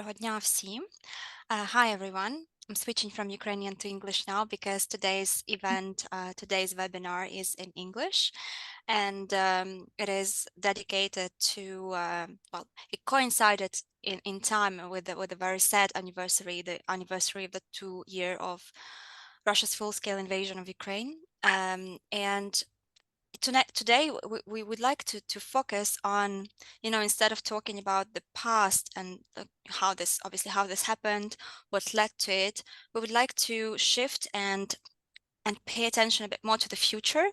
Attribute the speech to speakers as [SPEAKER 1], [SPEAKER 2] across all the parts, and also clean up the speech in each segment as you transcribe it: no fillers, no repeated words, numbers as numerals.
[SPEAKER 1] Доброго дня всім. Hi everyone. I'm switching from Ukrainian to English now because today's webinar is in English, and it is dedicated to, well, it coincided in time with a very sad anniversary, the anniversary of the 2 year of Russia's full-scale invasion of Ukraine. And today we would like to focus on, instead of talking about the past and how this happened, what led to it, we would like to shift and pay attention a bit more to the future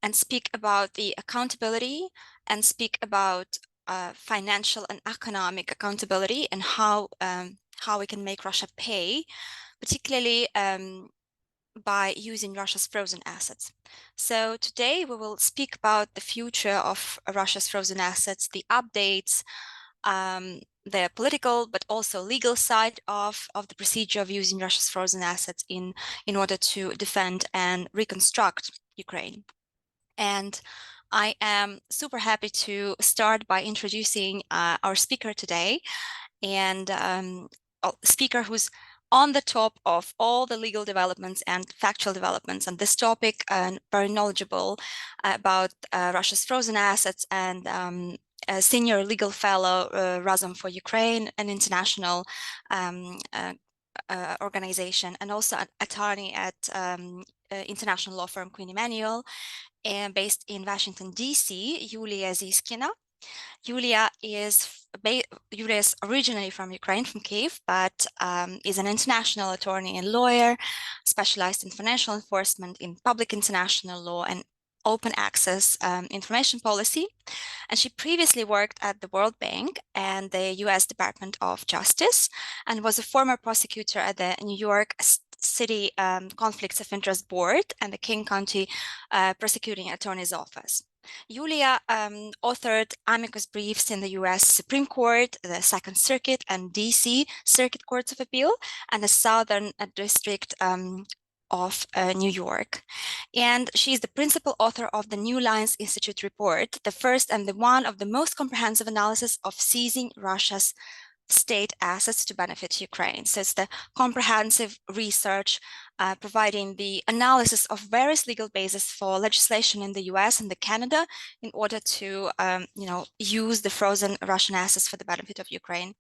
[SPEAKER 1] and speak about the accountability and speak about financial and economic accountability and how we can make Russia pay, particularly by using Russia's frozen assets. So today we will speak about the future of Russia's frozen assets, the updates, the political but also legal side of the procedure of using Russia's frozen assets in order to defend and reconstruct Ukraine. And I am super happy to start by introducing our speaker today, and a speaker who's on the top of all the legal developments and factual developments on this topic, and very knowledgeable about Russia's frozen assets, and a senior legal fellow, Razum for Ukraine, an international organization, and also an attorney at international law firm Queen Emanuel, and based in Washington, D.C., Yuliya Ziskina. Yuliya is originally from Ukraine, from Kyiv, but is an international attorney and lawyer, specialized in financial enforcement, in public international law, and open access information policy. And she previously worked at the World Bank and the US Department of Justice, and was a former prosecutor at the New York City Conflicts of Interest Board and the King County Prosecuting Attorney's Office. Yuliya authored amicus briefs in the US Supreme Court, the Second Circuit, and DC Circuit Courts of Appeal, and the Southern District of New York. And she is the principal author of the New Lines Institute report, the first and the one of the most comprehensive analysis of seizing Russia's state assets to benefit Ukraine. So it's the comprehensive research providing the analysis of various legal bases for legislation in the US and Canada in order to use the frozen Russian assets for the benefit of Ukraine.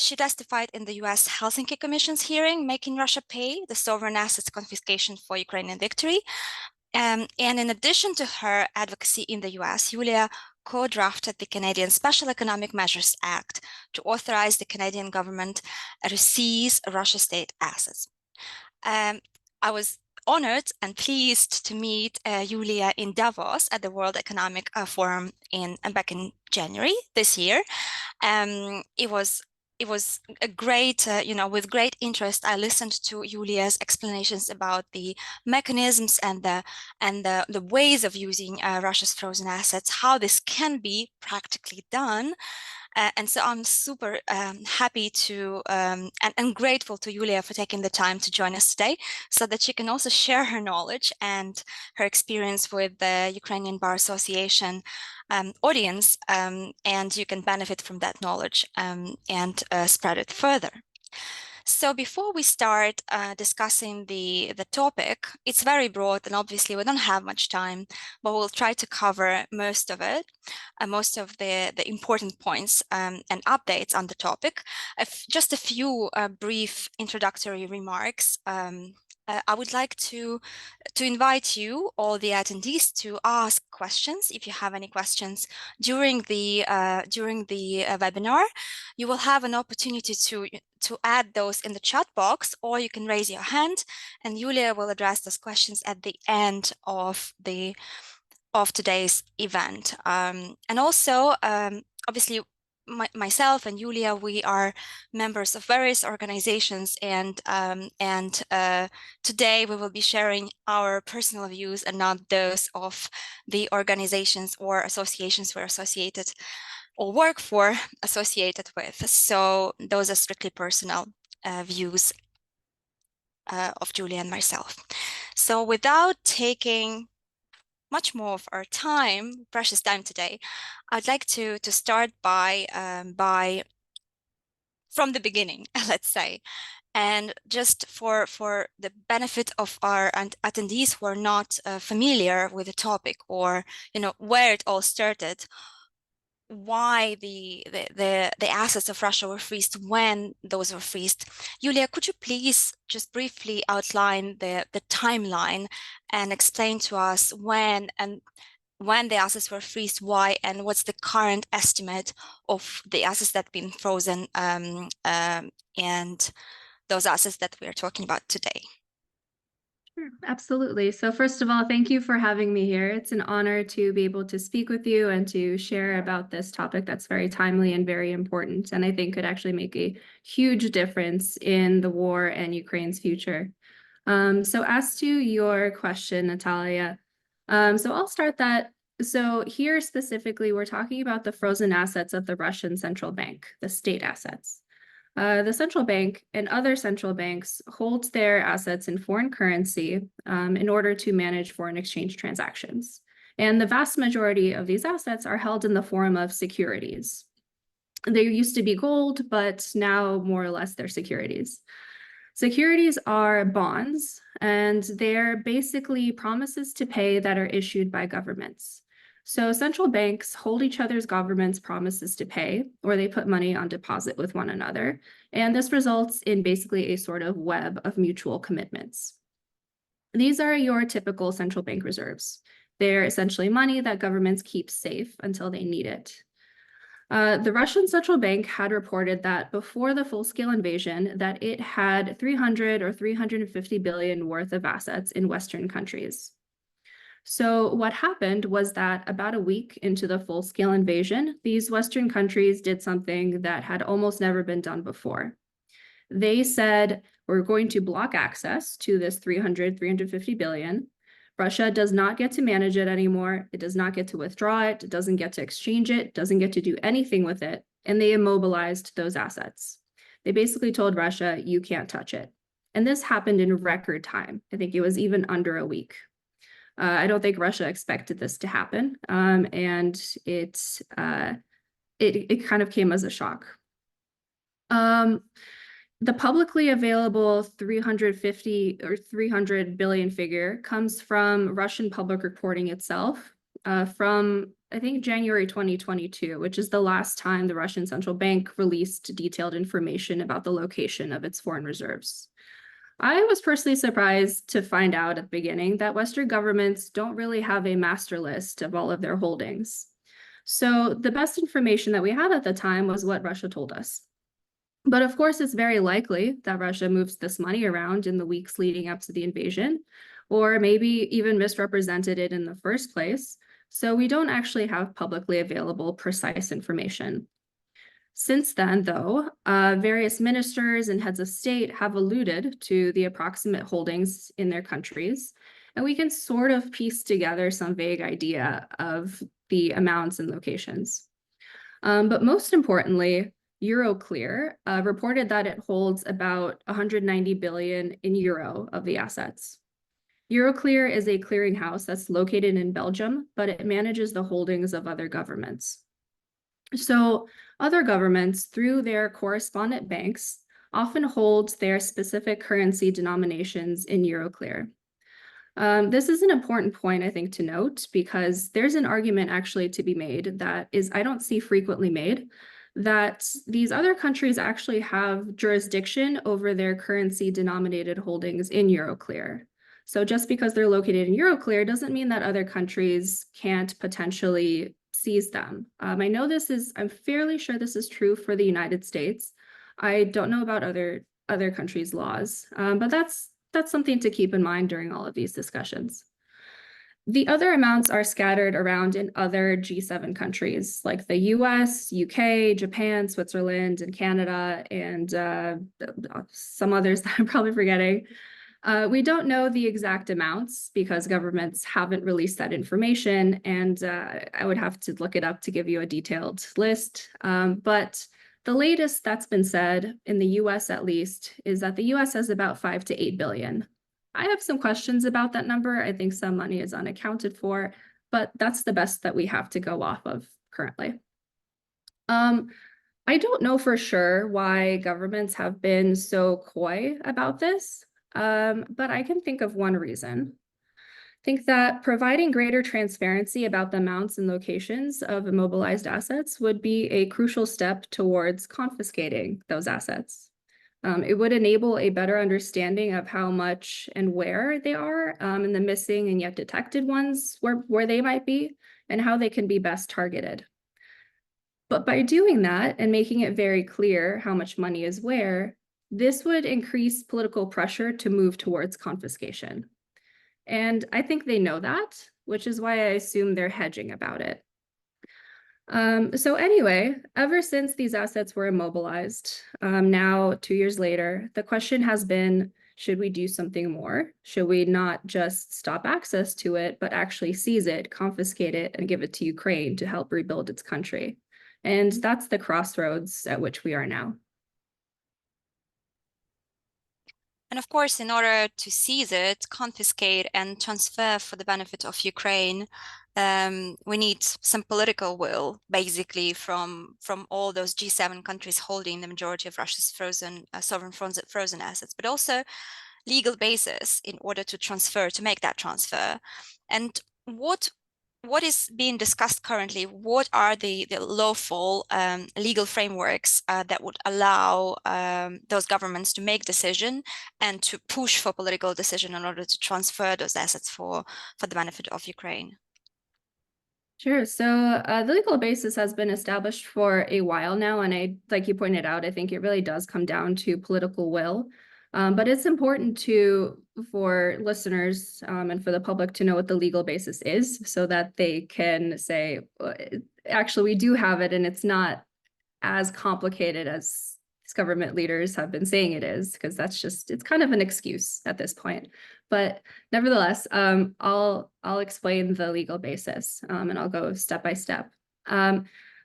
[SPEAKER 1] She testified in the US Helsinki Commission's hearing, Making Russia Pay, the sovereign assets confiscation for Ukrainian victory. And in addition to her advocacy in the US, Yuliya co-drafted the Canadian Special Economic Measures Act to authorize the Canadian government to seize Russia's state assets. I was honored and pleased to meet Yuliya in Davos at the World Economic Forum back in January this year. It was a great, with great interest, I listened to Yuliya's explanations about the mechanisms and the ways of using Russia's frozen assets, how this can be practically done. And so I'm super happy to and grateful to Yuliya for taking the time to join us today, so that she can also share her knowledge and her experience with the Ukrainian Bar Association audience, and you can benefit from that knowledge and spread it further. So before we start discussing the topic, it's very broad, and obviously we don't have much time, but we'll try to cover most of it, most of the important points and updates on the topic. Just a few brief introductory remarks. I would like to invite you, all the attendees, to ask questions. If you have any questions during the webinar, you will have an opportunity to add those in the chat box, or you can raise your hand, and Yuliya will address those questions at the end of today's event. And also, obviously, myself and Yuliya, we are members of various organizations, and today we will be sharing our personal views and not those of the organizations or associations we're associated or work for, associated with. So those are strictly personal views of Yuliya and myself. So without taking much more of our time, precious time today, I'd like to start by from the beginning, let's say. And just for the benefit of our attendees who are not familiar with the topic, or where it all started, why the assets of Russia were freezed, when those were freezed. Yuliya, could you please just briefly outline the timeline and explain to us when the assets were freezed, why, and what's the current estimate of the assets that have been frozen, and those assets that we are talking about today?
[SPEAKER 2] Sure, absolutely. So first of all, thank you for having me here. It's an honor to be able to speak with you and to share about this topic that's very timely and very important, and I think could actually make a huge difference in the war and Ukraine's future. So as to your question, Nataliia, so I'll start that. So here specifically, we're talking about the frozen assets of the Russian central bank, the state assets. The central bank and other central banks hold their assets in foreign currency in order to manage foreign exchange transactions. And the vast majority of these assets are held in the form of securities. They used to be gold, but now more or less they're securities. Securities are bonds, and they're basically promises to pay that are issued by governments. So central banks hold each other's governments' promises to pay, or they put money on deposit with one another. And this results in basically a sort of web of mutual commitments. These are your typical central bank reserves. They're essentially money that governments keep safe until they need it. The Russian central bank had reported that before the full-scale invasion, that it had 300 or 350 billion worth of assets in Western countries. So what happened was that about a week into the full-scale invasion, these Western countries did something that had almost never been done before. They said, we're going to block access to this 350 billion. Russia does not get to manage it anymore. It does not get to withdraw it. It doesn't get to exchange it. Doesn't get to do anything with it. And they immobilized those assets. They basically told Russia, you can't touch it. And this happened in record time. I think it was even under a week. I don't think Russia expected this to happen, and it kind of came as a shock. The publicly available 350 or 300 billion figure comes from Russian public reporting itself from, I think, January 2022, which is the last time the Russian central bank released detailed information about the location of its foreign reserves. I was personally surprised to find out at the beginning that Western governments don't really have a master list of all of their holdings. So the best information that we had at the time was what Russia told us. But of course, it's very likely that Russia moves this money around in the weeks leading up to the invasion, or maybe even misrepresented it in the first place. So we don't actually have publicly available precise information. Since then, though, various ministers and heads of state have alluded to the approximate holdings in their countries, and we can sort of piece together some vague idea of the amounts and locations. But most importantly, Euroclear reported that it holds about 190 billion in euro of the assets. Euroclear is a clearinghouse that's located in Belgium, but it manages the holdings of other governments. So other governments, through their correspondent banks, often hold their specific currency denominations in Euroclear. This is an important point, I think, to note, because there's an argument actually to be made that I don't see frequently made, that these other countries actually have jurisdiction over their currency denominated holdings in Euroclear. So just because they're located in Euroclear doesn't mean that other countries can't potentially seize them. I'm fairly sure this is true for the United States. I don't know about other countries' laws, but that's something to keep in mind during all of these discussions. The other amounts are scattered around in other G7 countries, like the US, UK, Japan, Switzerland, and Canada, and some others that I'm probably forgetting. We don't know the exact amounts because governments haven't released that information, and I would have to look it up to give you a detailed list. But the latest that's been said, in the US at least, is that the US has about 5 to 8 billion. I have some questions about that number. I think some money is unaccounted for, but that's the best that we have to go off of currently. I don't know for sure why governments have been so coy about this, but I can think of one reason. I think that providing greater transparency about the amounts and locations of immobilized assets would be a crucial step towards confiscating those assets. It would enable a better understanding of how much and where they are, and the missing and yet detected ones, where they might be, and how they can be best targeted. But by doing that and making it very clear how much money is where, this would increase political pressure to move towards confiscation. And I think they know that, which is why I assume they're hedging about it. So anyway, ever since these assets were immobilized, now 2 years later, the question has been, should we do something more? Should we not just stop access to it, but actually seize it, confiscate it, and give it to Ukraine to help rebuild its country? And that's the crossroads at which we are now.
[SPEAKER 1] And of course, in order to seize it, confiscate, and transfer for the benefit of Ukraine, we need some political will, basically, from all those G7 countries holding the majority of Russia's sovereign frozen assets, but also legal basis in order to make that transfer. And what is being discussed currently? What are the lawful legal frameworks that would allow those governments to make decision and to push for political decision in order to transfer those assets for the benefit of Ukraine?
[SPEAKER 2] Sure. So the legal basis has been established for a while now, and like you pointed out, I think it really does come down to political will. But it's important for listeners and for the public to know what the legal basis is, so that they can say, actually, we do have it, and it's not as complicated as government leaders have been saying it is, because it's kind of an excuse at this point. But nevertheless, I'll explain the legal basis, and I'll go step by step.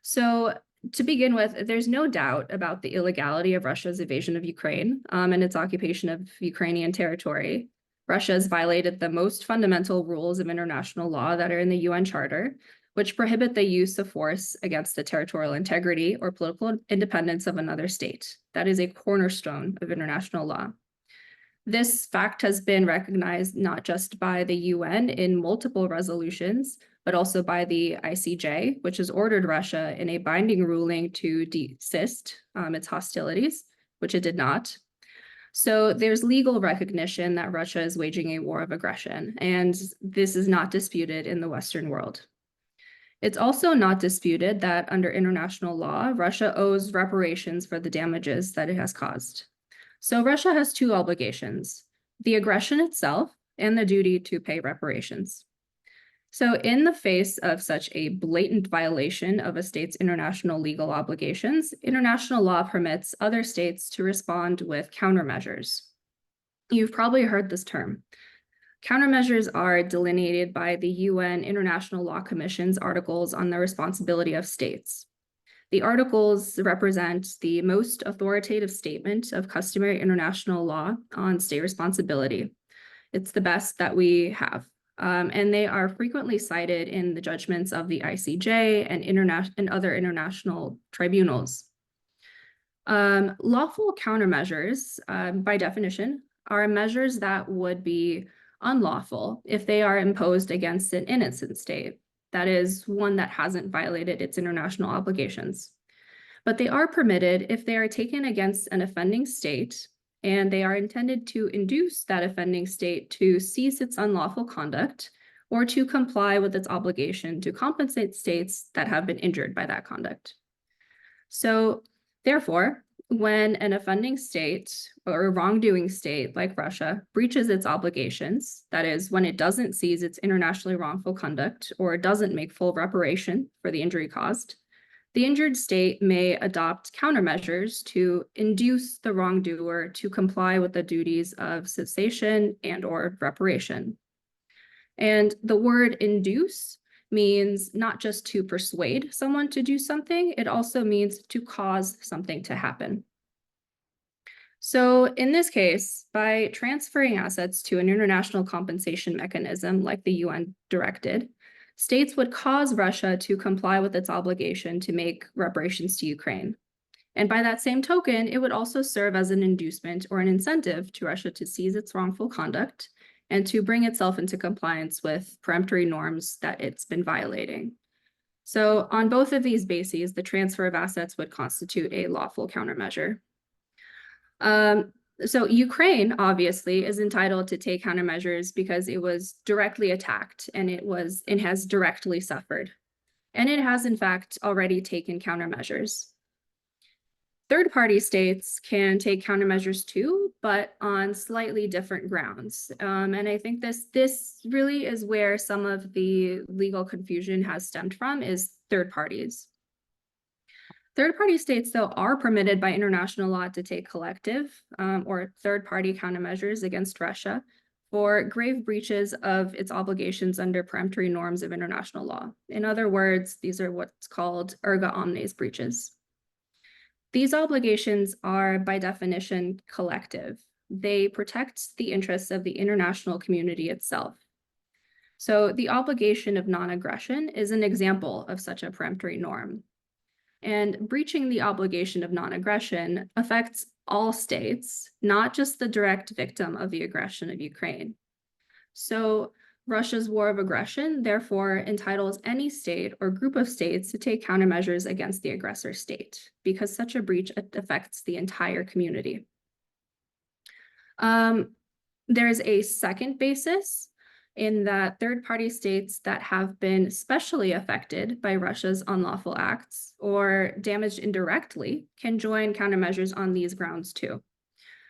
[SPEAKER 2] So to begin with, there's no doubt about the illegality of Russia's invasion of Ukraine, and its occupation of Ukrainian territory. Russia has violated the most fundamental rules of international law that are in the UN Charter, which prohibit the use of force against the territorial integrity or political independence of another state. That is a cornerstone of international law. This fact has been recognized not just by the UN in multiple resolutions, but also by the ICJ, which has ordered Russia in a binding ruling to desist its hostilities, which it did not. So there's legal recognition that Russia is waging a war of aggression, and this is not disputed in the Western world. It's also not disputed that under international law, Russia owes reparations for the damages that it has caused. So Russia has two obligations: the aggression itself and the duty to pay reparations. So in the face of such a blatant violation of a state's international legal obligations, international law permits other states to respond with countermeasures. You've probably heard this term. Countermeasures are delineated by the UN International Law Commission's articles on the responsibility of states. The articles represent the most authoritative statement of customary international law on state responsibility. It's the best that we have. And they are frequently cited in the judgments of the ICJ and other international tribunals. Lawful countermeasures, by definition, are measures that would be unlawful if they are imposed against an innocent state, that is, one that hasn't violated its international obligations. But they are permitted if they are taken against an offending state and they are intended to induce that offending state to cease its unlawful conduct or to comply with its obligation to compensate states that have been injured by that conduct. So, therefore, when an offending state or a wrongdoing state like Russia breaches its obligations, that is, when it doesn't seize its internationally wrongful conduct or doesn't make full reparation for the injury caused, the injured state may adopt countermeasures to induce the wrongdoer to comply with the duties of cessation and/or reparation. And the word induce means not just to persuade someone to do something, it also means to cause something to happen. So in this case, by transferring assets to an international compensation mechanism like the UN directed, states would cause Russia to comply with its obligation to make reparations to Ukraine. And by that same token, it would also serve as an inducement or an incentive to Russia to seize its wrongful conduct and to bring itself into compliance with peremptory norms that it's been violating. So on both of these bases, the transfer of assets would constitute a lawful countermeasure. So Ukraine obviously is entitled to take countermeasures because it was directly attacked and it has directly suffered. And it has in fact already taken countermeasures. Third-party states can take countermeasures too, but on slightly different grounds. And I think this really is where some of the legal confusion has stemmed from, is third parties. Third-party states, though, are permitted by international law to take collective or third-party countermeasures against Russia for grave breaches of its obligations under peremptory norms of international law. In other words, these are what's called erga omnes breaches. These obligations are, by definition, collective. They protect the interests of the international community itself. So the obligation of non-aggression is an example of such a peremptory norm. And breaching the obligation of non-aggression affects all states, not just the direct victim of the aggression of Ukraine. So Russia's war of aggression therefore entitles any state or group of states to take countermeasures against the aggressor state, because such a breach affects the entire community. There's a second basis in that third-party states that have been specially affected by Russia's unlawful acts or damaged indirectly can join countermeasures on these grounds too.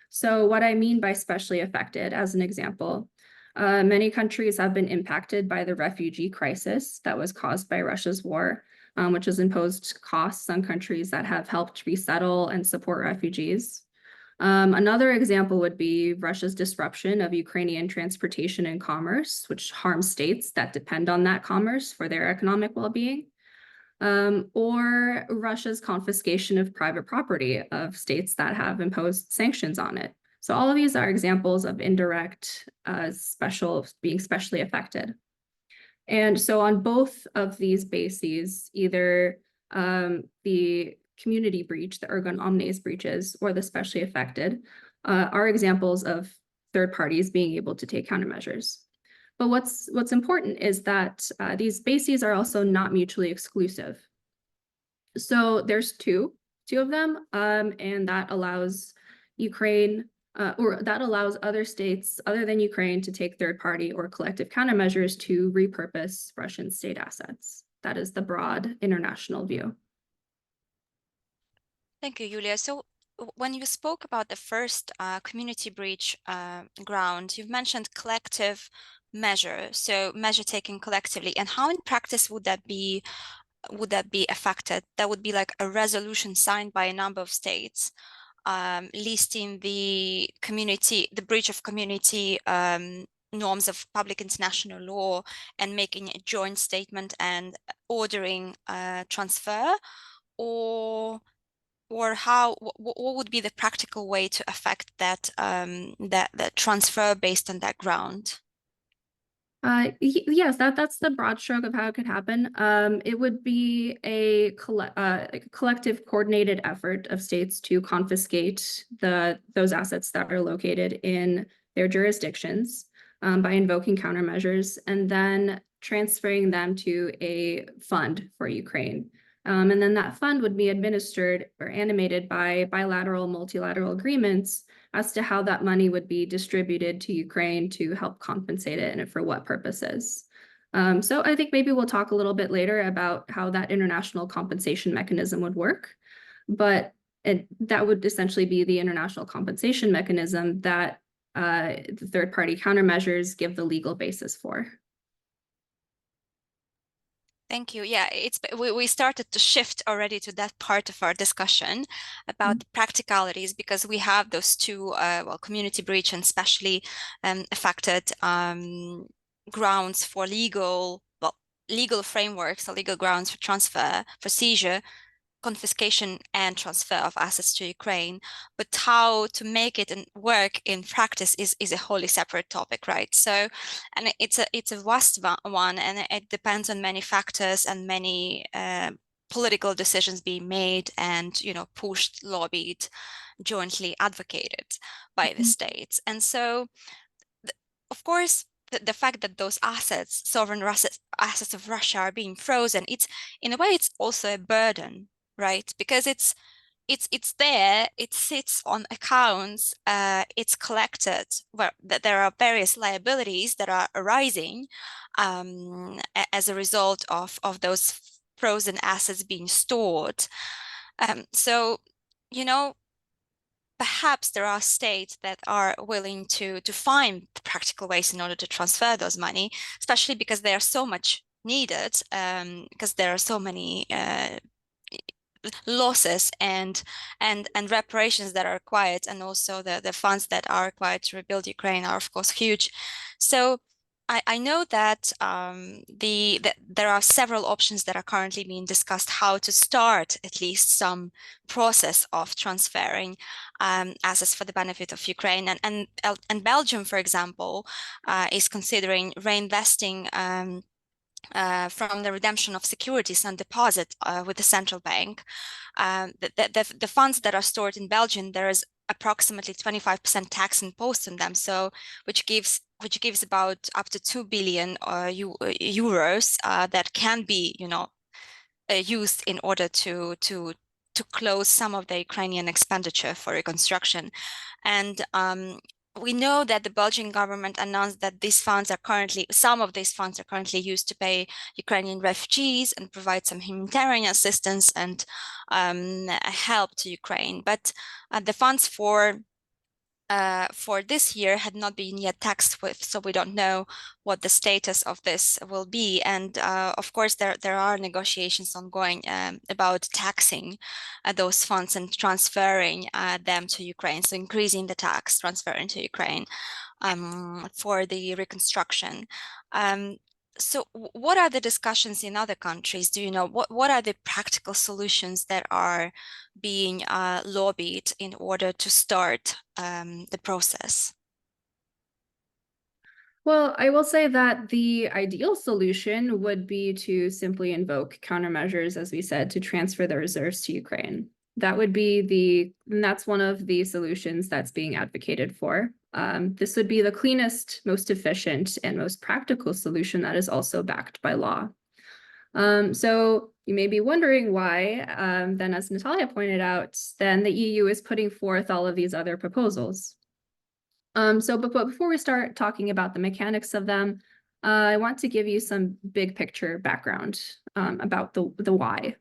[SPEAKER 2] So what I mean by specially affected, as an example, many countries have been impacted by the refugee crisis that was caused by Russia's war, which has imposed costs on countries that have helped resettle and support refugees. Another example would be Russia's disruption of Ukrainian transportation and commerce, which harms states that depend on that commerce for their economic well-being, or Russia's confiscation of private property of states that have imposed sanctions on it. So all of these are examples of indirect being specially affected. And so on both of these bases, either the community breach, the erga omnes breaches, or the specially affected, are examples of third parties being able to take countermeasures. But what's important is that these bases are also not mutually exclusive. So there's two of them, and that allows Ukraine, or that allows other states other than Ukraine to take third-party or collective countermeasures to repurpose Russian state assets. That is the broad international view.
[SPEAKER 1] Thank you, Yuliya. So when you spoke about the first community breach ground, you've mentioned collective measure, so measure taken collectively. And how in practice would that be affected? That would be like a resolution signed by a number of states, listing the breach of community norms of public international law and making a joint statement and ordering transfer, or what would be the practical way to affect that that transfer based on that ground?
[SPEAKER 2] Yes, that's the broad stroke of how it could happen. It would be a collective coordinated effort of states to confiscate those assets that are located in their jurisdictions by invoking countermeasures and then transferring them to a fund for Ukraine. And then that fund would be administered or animated by bilateral, multilateral agreements as to how that money would be distributed to Ukraine to help compensate it and for what purposes. So I think maybe we'll talk a little bit later about how that international compensation mechanism would work, but that would essentially be the international compensation mechanism that the third-party countermeasures give the legal basis for.
[SPEAKER 1] Thank you. Yeah, we started to shift already to that part of our discussion about the practicalities, because we have those two, community breach and especially affected grounds for legal frameworks or legal grounds for transfer, for seizure, confiscation and transfer of assets to Ukraine. But how to make it and work in practice is a wholly separate topic, right? So, and it's a vast one, and it depends on many factors and many political decisions being made and, pushed, lobbied, jointly advocated by the states. And so, of course, the fact that those assets, sovereign assets of Russia, are being frozen, it's in a way it's also a burden, right? Because it's there, it sits on accounts, it's collected, where there are various liabilities that are arising as a result of those frozen assets being stored. So, perhaps there are states that are willing to find practical ways in order to transfer those money, especially because they are so much needed, because there are so many losses and reparations that are required, and also the funds that are required to rebuild Ukraine are of course huge. So I know that there are several options that are currently being discussed how to start at least some process of transferring assets for the benefit of Ukraine, and Belgium, for example, is considering reinvesting from the redemption of securities on deposit with the central bank. The funds that are stored in Belgium, there is approximately 25% tax imposed on them, so which gives about up to 2 billion euros that can be, used in order to close some of the Ukrainian expenditure for reconstruction. And we know that the Belgian government announced that some of these funds are currently used to pay Ukrainian refugees and provide some humanitarian assistance and help to Ukraine. But the funds for this year had not been yet taxed with, so we don't know what the status of this will be. And of course, there are negotiations ongoing about taxing those funds and transferring them to Ukraine. So increasing the tax, transferring to Ukraine for the reconstruction. So what are the discussions in other countries? Do you know what are the practical solutions that are being lobbied in order to start the process?
[SPEAKER 2] Well, I will say that the ideal solution would be to simply invoke countermeasures, as we said, to transfer the reserves to Ukraine. That would be and that's one of the solutions that's being advocated for. This would be the cleanest, most efficient, and most practical solution that is also backed by law. So you may be wondering why, then as Nataliia pointed out, then the EU is putting forth all of these other proposals. But before we start talking about the mechanics of them, I want to give you some big picture background about the why.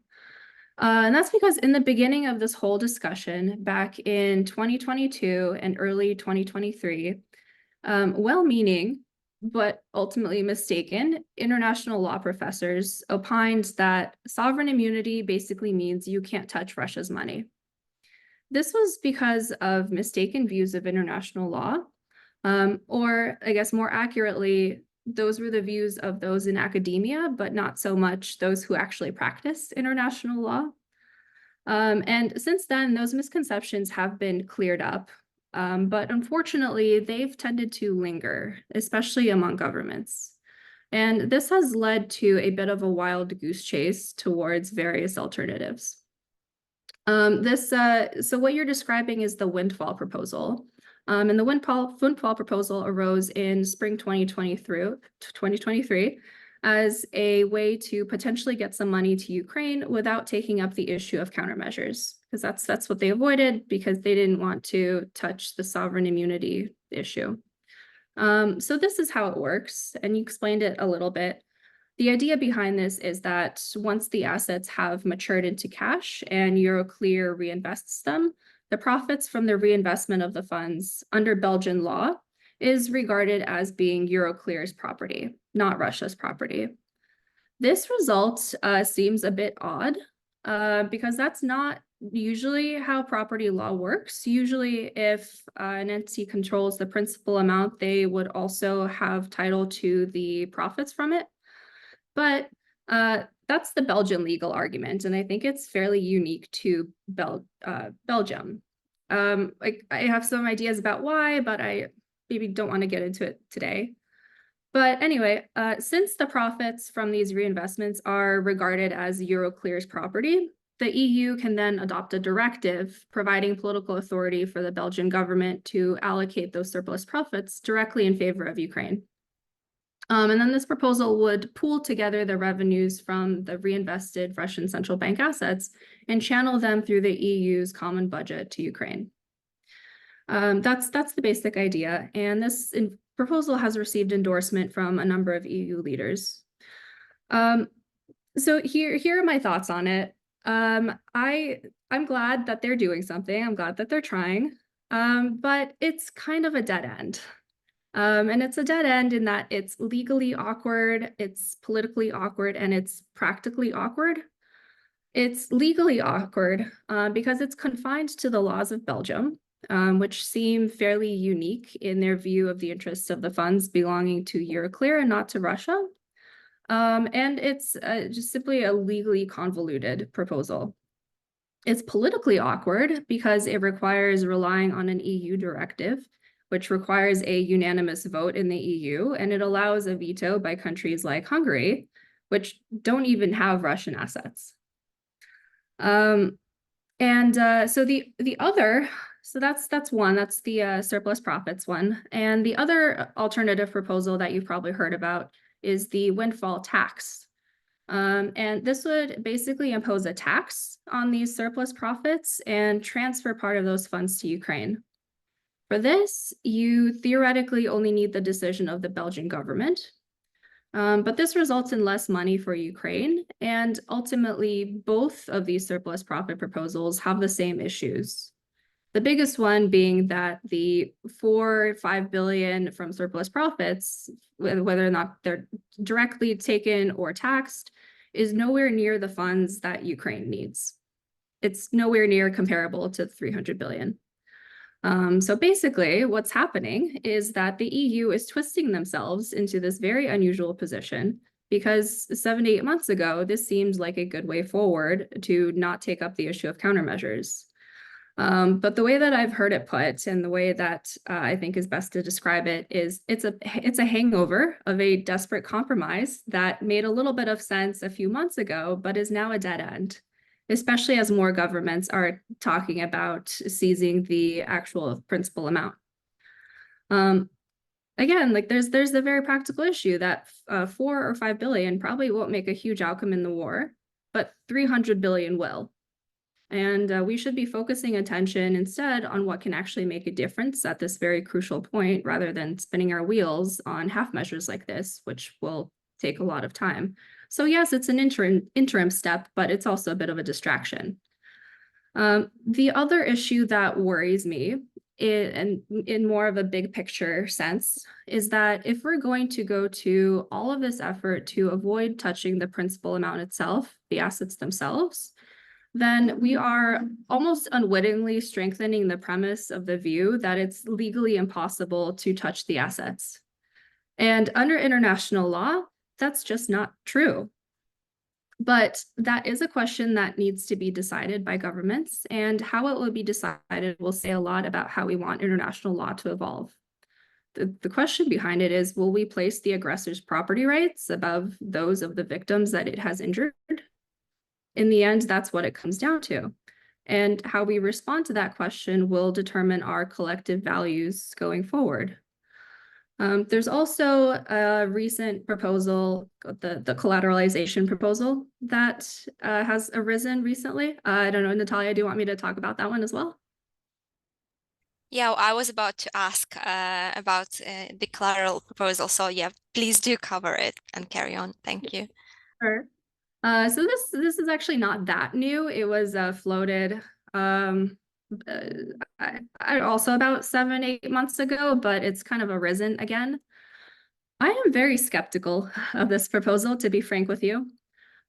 [SPEAKER 2] And that's because in the beginning of this whole discussion, back in 2022 and early 2023, well-meaning but ultimately mistaken international law professors opined that sovereign immunity basically means you can't touch Russia's money. This was because of mistaken views of international law, or I guess more accurately, those were the views of those in academia, but not so much those who actually practice international law. And since then, those misconceptions have been cleared up, but unfortunately, they've tended to linger, especially among governments. And this has led to a bit of a wild goose chase towards various alternatives. So what you're describing is the windfall proposal. And the windfall proposal arose in spring 2023 as a way to potentially get some money to Ukraine without taking up the issue of countermeasures, because that's what they avoided because they didn't want to touch the sovereign immunity issue. So this is how it works, and you explained it a little bit. The idea behind this is that once the assets have matured into cash and Euroclear reinvests them, the profits from the reinvestment of the funds under Belgian law is regarded as being Euroclear's property, not Russia's property. This result seems a bit odd because that's not usually how property law works. Usually, if an entity controls the principal amount, they would also have title to the profits from it. But that's the Belgian legal argument, and I think it's fairly unique to Belgium. I have some ideas about why, but I maybe don't want to get into it today. But anyway, since the profits from these reinvestments are regarded as Euroclear's property, the EU can then adopt a directive providing political authority for the Belgian government to allocate those surplus profits directly in favor of Ukraine. And then this proposal would pool together the revenues from the reinvested Russian central bank assets and channel them through the EU's common budget to Ukraine. That's the basic idea, and this proposal has received endorsement from a number of EU leaders. So here are my thoughts on it. I'm glad that they're doing something. I'm glad that they're trying, but it's kind of a dead end. And it's a dead end in that it's legally awkward, it's politically awkward, and it's practically awkward. It's legally awkward because it's confined to the laws of Belgium, which seem fairly unique in their view of the interests of the funds belonging to Euroclear and not to Russia. And it's just simply a legally convoluted proposal. It's politically awkward because it requires relying on an EU directive, which requires a unanimous vote in the EU, and it allows a veto by countries like Hungary, which don't even have Russian assets. So that's one, that's the surplus profits one. And the other alternative proposal that you've probably heard about is the windfall tax. And this would basically impose a tax on these surplus profits and transfer part of those funds to Ukraine. For this, you theoretically only need the decision of the Belgian government, but this results in less money for Ukraine, and ultimately, both of these surplus profit proposals have the same issues. The biggest one being that the 4 or 5 billion from surplus profits, whether or not they're directly taken or taxed, is nowhere near the funds that Ukraine needs. It's nowhere near comparable to 300 billion. So basically, what's happening is that the EU is twisting themselves into this very unusual position because 7 to 8 months ago, this seemed like a good way forward to not take up the issue of countermeasures. But the way that I've heard it put, and the way that I think is best to describe it, is it's a hangover of a desperate compromise that made a little bit of sense a few months ago, but is now a dead end, especially as more governments are talking about seizing the actual principal amount. Again, like there's the very practical issue that 4 or 5 billion probably won't make a huge outcome in the war, but 300 billion will. And we should be focusing attention instead on what can actually make a difference at this very crucial point, rather than spinning our wheels on half measures like this, which will take a lot of time. So yes, it's an interim step, but it's also a bit of a distraction. The other issue that worries me, in more of a big picture sense, is that if we're going to go to all of this effort to avoid touching the principal amount itself, the assets themselves, then we are almost unwittingly strengthening the premise of the view that it's legally impossible to touch the assets. And under international law, that's just not true. But that is a question that needs to be decided by governments, and how it will be decided will say a lot about how we want international law to evolve. The question behind it is, will we place the aggressor's property rights above those of the victims that it has injured? In the end, that's what it comes down to. And how we respond to that question will determine our collective values going forward. There's also a recent proposal, the collateralization proposal, that has arisen recently. I don't know, Nataliia, do you want me to talk about that one as well?
[SPEAKER 1] Yeah, I was about to ask about the collateral proposal. So yeah, please do cover it and carry on. Thank you.
[SPEAKER 2] Sure. So this is actually not that new. It was floated I also about 7, 8 months ago, but it's kind of arisen again. I am very skeptical of this proposal, to be frank with you.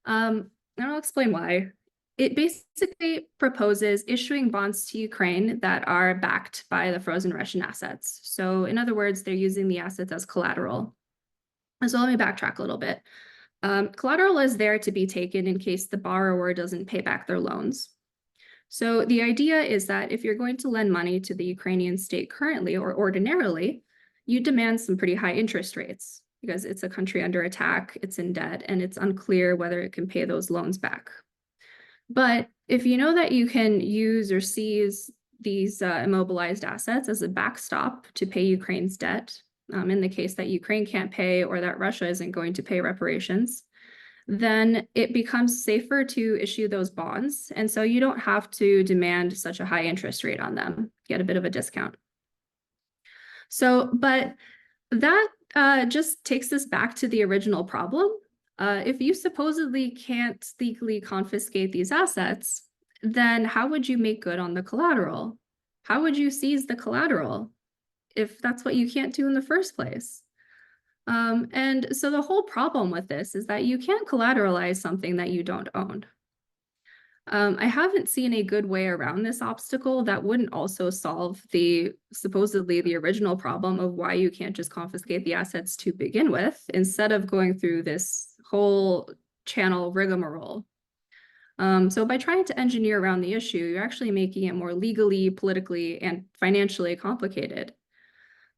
[SPEAKER 2] And I'll explain why. It basically proposes issuing bonds to Ukraine that are backed by the frozen Russian assets. So in other words, they're using the assets as collateral. So let me backtrack a little bit. Collateral is there to be taken in case the borrower doesn't pay back their loans. So the idea is that if you're going to lend money to the Ukrainian state currently or ordinarily, you demand some pretty high interest rates. because it's a country under attack, it's in debt, and it's unclear whether it can pay those loans back. But if you know that you can use or seize these immobilized assets as a backstop to pay Ukraine's debt, in the case that Ukraine can't pay or that Russia isn't going to pay reparations, then it becomes safer to issue those bonds. And so you don't have to demand such a high interest rate on them, get a bit of a discount. So, but that just takes us back to the original problem. If you supposedly can't legally confiscate these assets, then how would you make good on the collateral? How would you seize the collateral if that's what you can't do in the first place? And so the whole problem with this is that you can't collateralize something that you don't own. I haven't seen a good way around this obstacle that wouldn't also solve supposedly the original problem of why you can't just confiscate the assets to begin with, instead of going through this whole channel rigmarole. So by trying to engineer around the issue, you're actually making it more legally, politically, and financially complicated.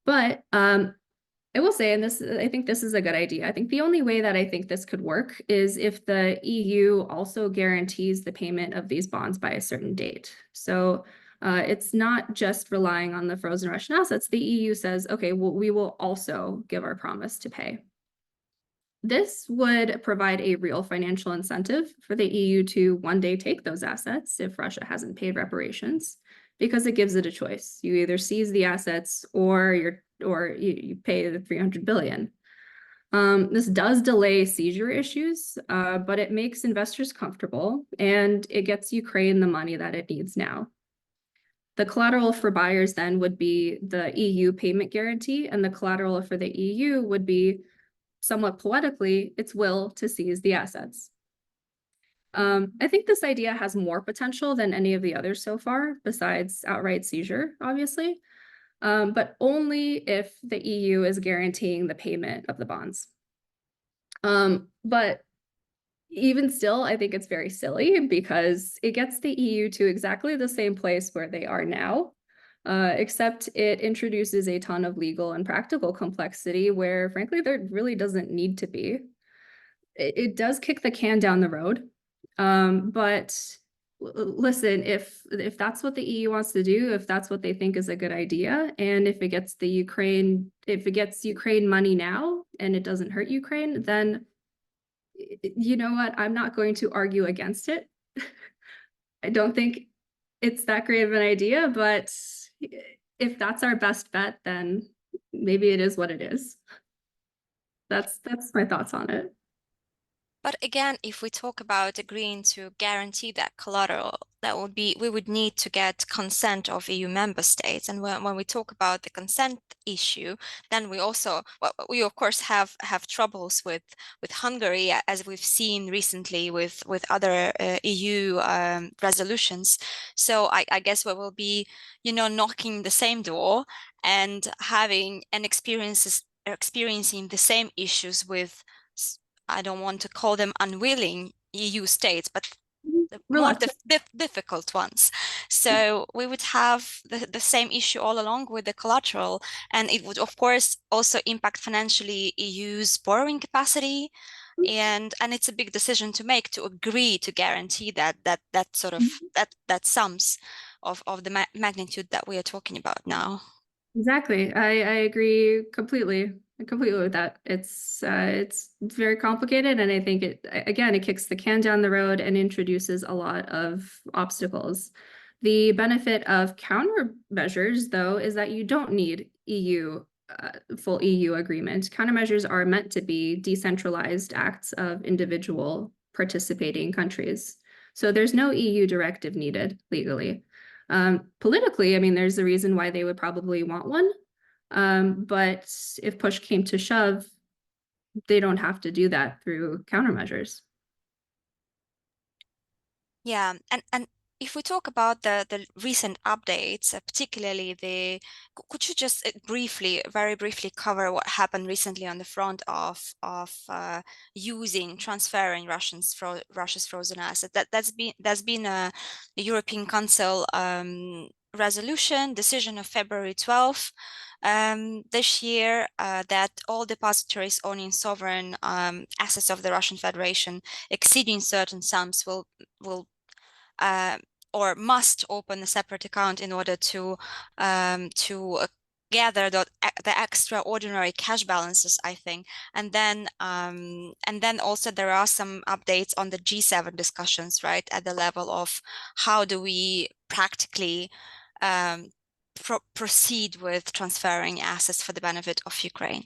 [SPEAKER 2] But I will say, and I think this is a good idea. I think the only way that I think this could work is if the EU also guarantees the payment of these bonds by a certain date. So it's not just relying on the frozen Russian assets. The EU says, okay, well, we will also give our promise to pay. This would provide a real financial incentive for the EU to one day take those assets if Russia hasn't paid reparations, because it gives it a choice. You either seize the assets or you pay the 300 billion. This does delay seizure issues, but it makes investors comfortable and it gets Ukraine the money that it needs now. The collateral for buyers then would be the EU payment guarantee, and the collateral for the EU would be, somewhat poetically, its will to seize the assets. I think this idea has more potential than any of the others so far, besides outright seizure, obviously, but only if the EU is guaranteeing the payment of the bonds. But even still, I think it's very silly because it gets the EU to exactly the same place where they are now, except it introduces a ton of legal and practical complexity where, frankly, there really doesn't need to be. It does kick the can down the road, but listen, if that's what the EU wants to do, if that's what they think is a good idea, and if it gets Ukraine money now and it doesn't hurt Ukraine, then you know what? I'm not going to argue against it. I don't think it's that great of an idea, but if that's our best bet, then maybe it is what it is. That's my thoughts on it.
[SPEAKER 1] But again, if we talk about agreeing to guarantee that collateral, we would need to get consent of EU member states. And when we talk about the consent issue, then we also, well, we of course have troubles with Hungary, as we've seen recently with other EU resolutions. So I guess we will be, knocking the same door and having and experiencing the same issues with, I don't want to call them unwilling EU states, but the more difficult ones. So we would have the same issue all along with the collateral, and it would of course also impact financially EU's borrowing capacity, and it's a big decision to make, to agree to guarantee that sort of that sums of the magnitude that we are talking about now.
[SPEAKER 2] Exactly. I agree completely with that. It's very complicated, and I think it kicks the can down the road and introduces a lot of obstacles. The benefit of countermeasures, though, is that you don't need full EU agreement. Countermeasures are meant to be decentralized acts of individual participating countries. So there's no EU directive needed legally. Politically, I mean, there's a reason why they would probably want one. But if push came to shove, they don't have to do that through countermeasures.
[SPEAKER 1] Yeah, and if we talk about the recent updates, particularly could you just very briefly cover what happened recently on the front of transferring Russia's frozen assets? That's been a European Council resolution decision of February 12th this year that all depositories owning sovereign assets of the Russian Federation exceeding certain sums will or must open a separate account in order to gather the extraordinary cash balances, I think. And then also there are some updates on the G7 discussions, right, at the level of how do we practically proceed with transferring assets for the benefit of Ukraine.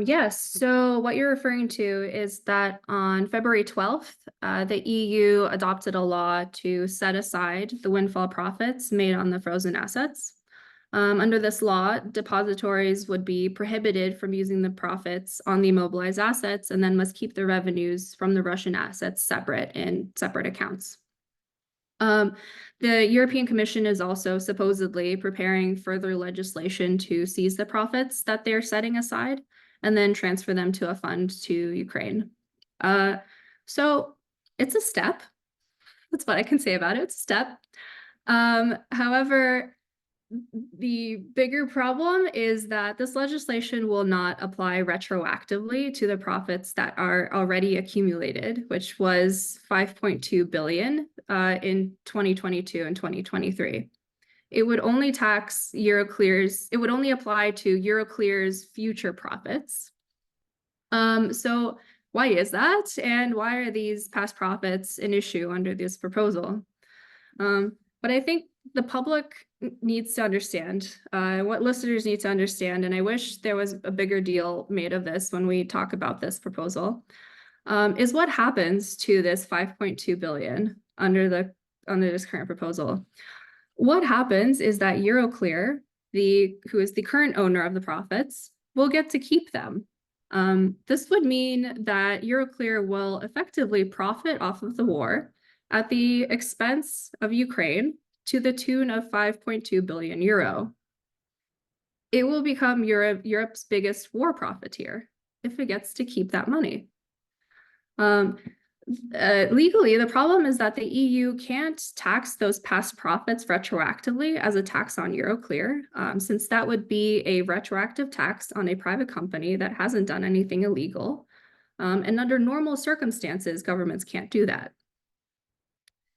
[SPEAKER 2] Yes, so what you're referring to is that on February 12th, the EU adopted a law to set aside the windfall profits made on the frozen assets. Under this law, depositories would be prohibited from using the profits on the immobilized assets and then must keep the revenues from the Russian assets separate in separate accounts. The European Commission is also supposedly preparing further legislation to seize the profits that they're setting aside and then transfer them to a fund to Ukraine. So it's a step. That's what I can say about it. It's a step. However, the bigger problem is that this legislation will not apply retroactively to the profits that are already accumulated, which was 5.2 billion in 2022 and 2023. It would only tax Euroclear's, it would only apply to Euroclear's future profits. So why is that? And why are these past profits an issue under this proposal? But I think the public needs to understand, what listeners need to understand, and I wish there was a bigger deal made of this when we talk about this proposal, is what happens to this 5.2 billion under this current proposal. What happens is that Euroclear, who is the current owner of the profits, will get to keep them. This would mean that Euroclear will effectively profit off of the war at the expense of Ukraine to the tune of 5.2 billion euro. It will become Europe's biggest war profiteer if it gets to keep that money. Legally, the problem is that the EU can't tax those past profits retroactively as a tax on Euroclear, since that would be a retroactive tax on a private company that hasn't done anything illegal. And under normal circumstances, governments can't do that.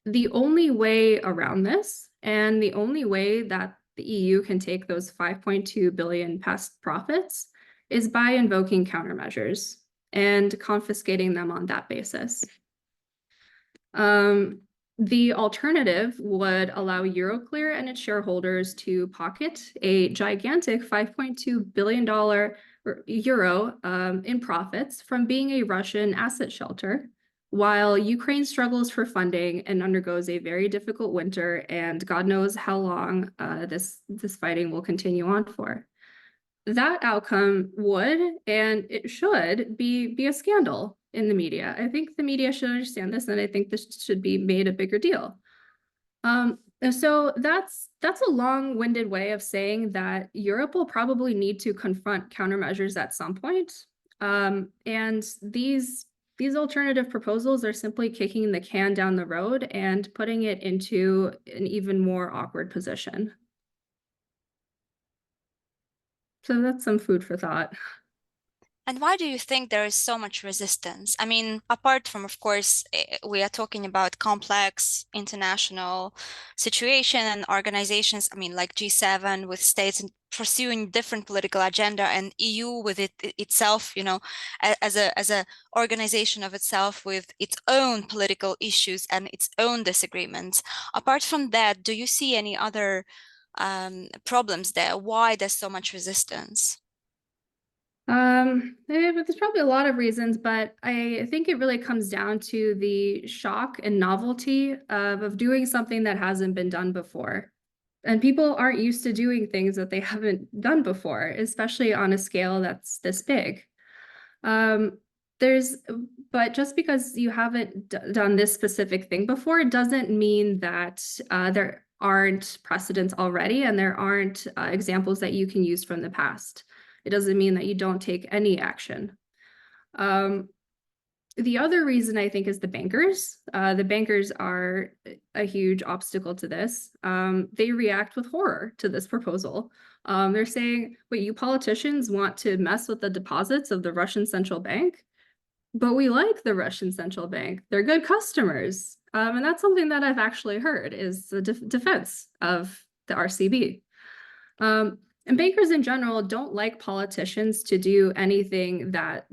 [SPEAKER 2] The only way around this, and the only way that the EU can take those 5.2 billion past profits, is by invoking countermeasures and confiscating them on that basis. The alternative would allow Euroclear and its shareholders to pocket a gigantic $5.2 billion in profits from being a Russian asset shelter, while Ukraine struggles for funding and undergoes a very difficult winter, and God knows how long this fighting will continue on for. That outcome would, and it should, be a scandal in the media. I think the media should understand this, and I think this should be made a bigger deal. So that's a long-winded way of saying that Europe will probably need to confront countermeasures at some point. And these alternative proposals are simply kicking the can down the road and putting it into an even more awkward position. So that's some food for thought.
[SPEAKER 1] And why do you think there is so much resistance? I mean, apart from, of course, we are talking about complex international situation and organizations, I mean, like G7 with states pursuing different political agenda, and EU with itself, you know, as a organization of itself with its own political issues and its own disagreements. Apart from that, do you see any other problems there? Why there's so much resistance?
[SPEAKER 2] There's probably a lot of reasons, but I think it really comes down to the shock and novelty of doing something that hasn't been done before. And people aren't used to doing things that they haven't done before, especially on a scale that's this big. But just because you haven't done this specific thing before, it doesn't mean that there aren't precedents already and there aren't examples that you can use from the past. It doesn't mean that you don't take any action. The other reason I think is the bankers. The bankers are a huge obstacle to this. They react with horror to this proposal. They're saying, wait, you politicians want to mess with the deposits of the Russian central bank? But we like the Russian central bank. They're good customers. And that's something that I've actually heard is the defense of the RCB. And bankers in general don't like politicians to do anything that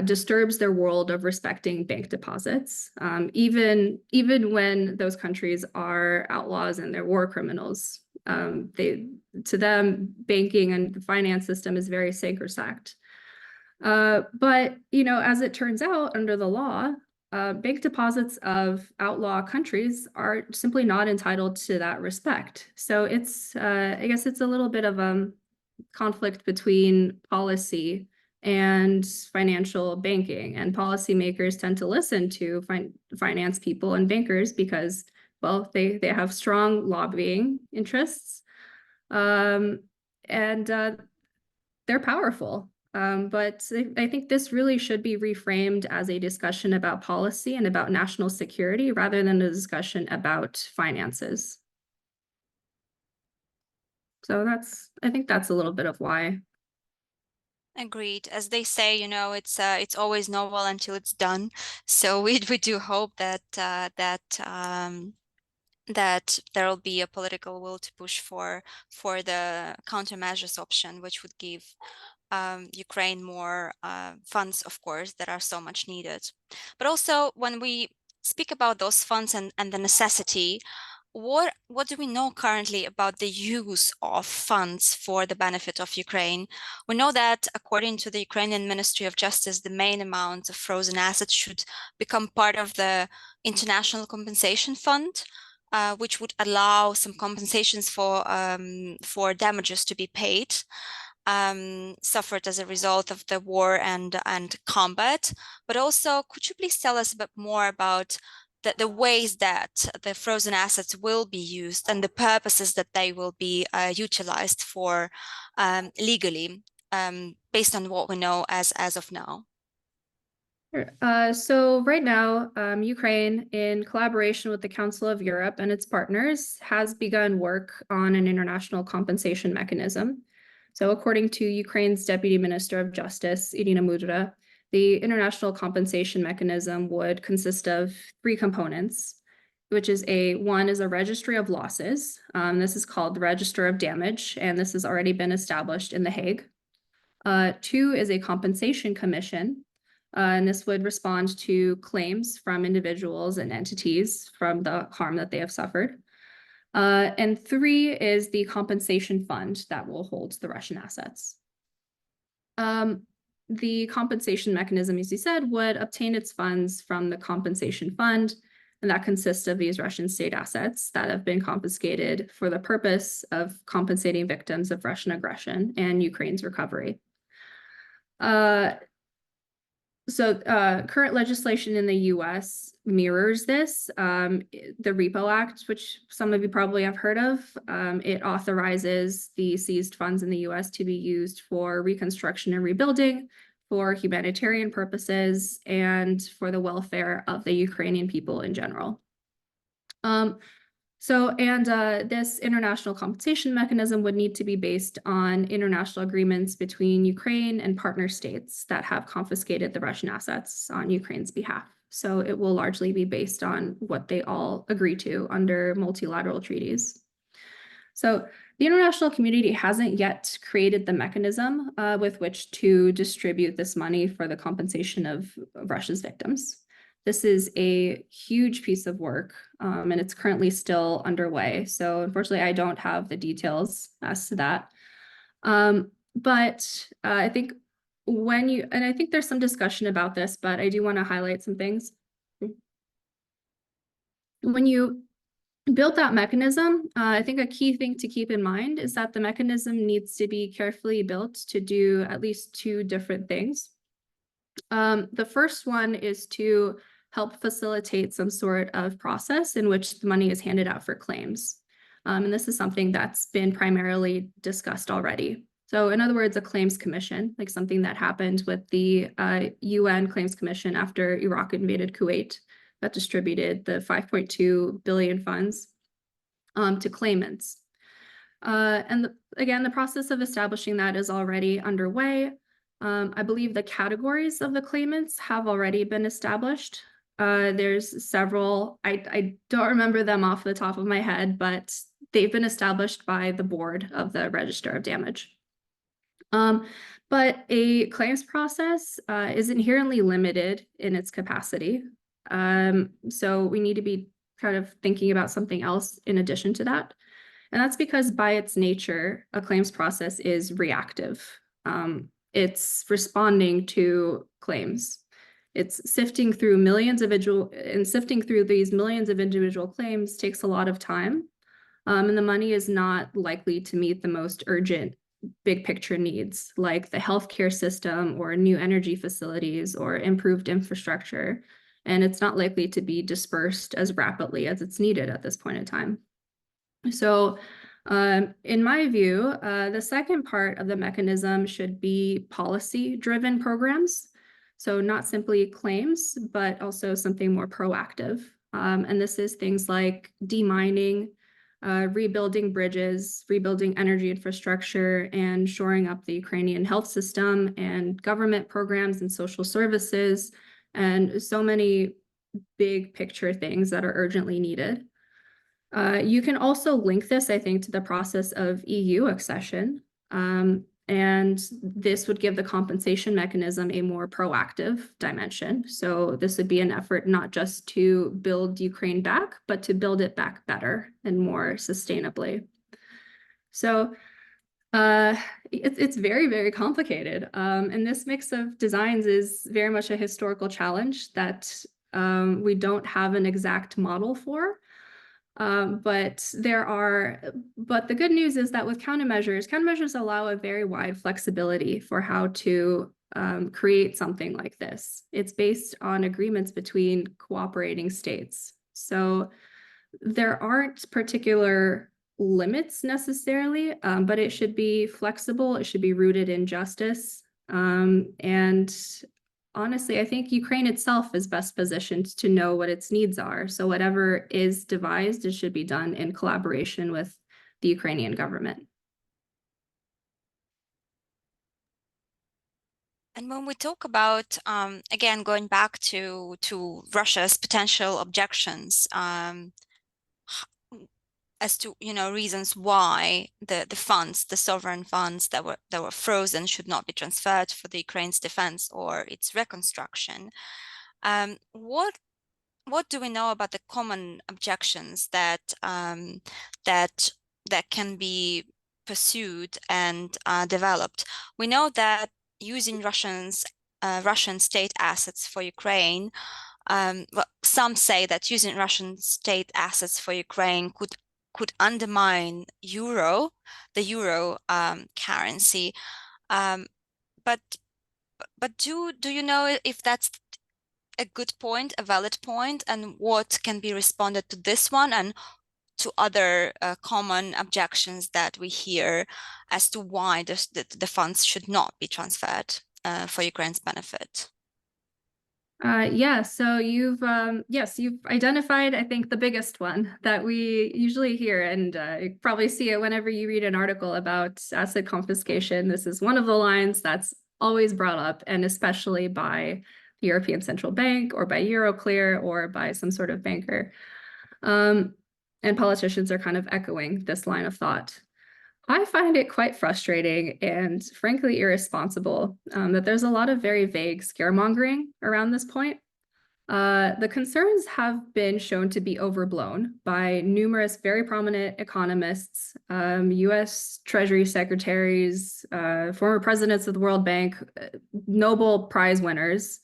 [SPEAKER 2] disturbs their world of respecting bank deposits, even when those countries are outlaws and they're war criminals. To them, banking and the finance system is very sacrosanct. But as it turns out, under the law, bank deposits of outlaw countries are simply not entitled to that respect. So I guess it's a little bit of a conflict between policy and financial banking, and policymakers tend to listen to finance people and bankers because, well, they have strong lobbying interests, and they're powerful. But I think this really should be reframed as a discussion about policy and about national security rather than a discussion about finances. So I think that's a little bit of why.
[SPEAKER 1] Agreed. As they say, it's always novel until it's done. So we do hope that that there will be a political will to push for the countermeasures option, which would give Ukraine more funds, of course, that are so much needed. But also, when we speak about those funds and the necessity, what do we know currently about the use of funds for the benefit of Ukraine? We know that according to the Ukrainian Ministry of Justice, the main amount of frozen assets should become part of the International Compensation Fund, which would allow some compensations for damages to be paid suffered as a result of the war and combat. But also, could you please tell us a bit more about the ways that the frozen assets will be used and the purposes that they will be utilized for legally, based on what we know as of now?
[SPEAKER 2] So right now, Ukraine, in collaboration with the Council of Europe and its partners, has begun work on an international compensation mechanism. So according to Ukraine's Deputy Minister of Justice, Irina Mudra, the international compensation mechanism would consist of three components, which is one is a registry of losses. This is called the Register of Damage, and this has already been established in The Hague. Two is a compensation commission, and this would respond to claims from individuals and entities from the harm that they have suffered. And three is the compensation fund that will hold the Russian assets. The compensation mechanism, as you said, would obtain its funds from the compensation fund, and that consists of these Russian state assets that have been confiscated for the purpose of compensating victims of Russian aggression and Ukraine's recovery. Current legislation in the US mirrors this. The Repo Act, which some of you probably have heard of, it authorizes the seized funds in the US to be used for reconstruction and rebuilding, for humanitarian purposes, and for the welfare of the Ukrainian people in general. This international compensation mechanism would need to be based on international agreements between Ukraine and partner states that have confiscated the Russian assets on Ukraine's behalf. So it will largely be based on what they all agree to under multilateral treaties. So the international community hasn't yet created the mechanism with which to distribute this money for the compensation of Russia's victims. This is a huge piece of work, and it's currently still underway. So unfortunately, I don't have the details as to that. But I think I think there's some discussion about this, but I do want to highlight some things. When you build that mechanism, I think a key thing to keep in mind is that the mechanism needs to be carefully built to do at least two different things. The first one is to help facilitate some sort of process in which the money is handed out for claims. And this is something that's been primarily discussed already. So in other words, a claims commission, like something that happened with the UN Claims Commission after Iraq invaded Kuwait, that distributed the 5.2 billion funds to claimants. And again, the process of establishing that is already underway. I believe the categories of the claimants have already been established. There's several, I don't remember them off the top of my head, but they've been established by the board of the Register of Damage. But a claims process is inherently limited in its capacity. So we need to be kind of thinking about something else in addition to that. And that's because by its nature, a claims process is reactive. It's responding to claims. It's sifting through sifting through these millions of individual claims takes a lot of time. And the money is not likely to meet the most urgent big picture needs, like the healthcare system or new energy facilities or improved infrastructure. And it's not likely to be dispersed as rapidly as it's needed at this point in time. So in my view, the second part of the mechanism should be policy-driven programs. So not simply claims, but also something more proactive. And this is things like demining, rebuilding bridges, rebuilding energy infrastructure, and shoring up the Ukrainian health system and government programs and social services, and so many big picture things that are urgently needed. You can also link this, I think, to the process of EU accession. And this would give the compensation mechanism a more proactive dimension. So this would be an effort not just to build Ukraine back, but to build it back better and more sustainably. So it's very, very complicated. And this mix of designs is very much a historical challenge that we don't have an exact model for. But the good news is that with countermeasures allow a very wide flexibility for how to create something like this. It's based on agreements between cooperating states. So there aren't particular limits necessarily, but it should be flexible. It should be rooted in justice. And honestly, I think Ukraine itself is best positioned to know what its needs are. So whatever is devised, it should be done in collaboration with the Ukrainian government.
[SPEAKER 1] And when we talk about, again, going back to Russia's potential objections, as to reasons why the funds, the sovereign funds that were frozen, should not be transferred for the Ukraine's defense or its reconstruction. What do we know about the common objections that can be pursued and developed? We know that using Russian state assets for Ukraine, well, some say that using Russian state assets for Ukraine could undermine the euro currency. But do you know if that's a good point, a valid point, and what can be responded to this one and to other common objections that we hear as to why the funds should not be transferred for Ukraine's benefit?
[SPEAKER 2] Yeah, so you've identified, I think, the biggest one that we usually hear, and you probably see it whenever you read an article about asset confiscation. This is one of the lines that's always brought up, and especially by the European Central Bank or by Euroclear or by some sort of banker. And politicians are kind of echoing this line of thought. I find it quite frustrating and frankly irresponsible that there's a lot of very vague scaremongering around this point. The concerns have been shown to be overblown by numerous very prominent economists, US Treasury secretaries, former presidents of the World Bank, Nobel Prize winners.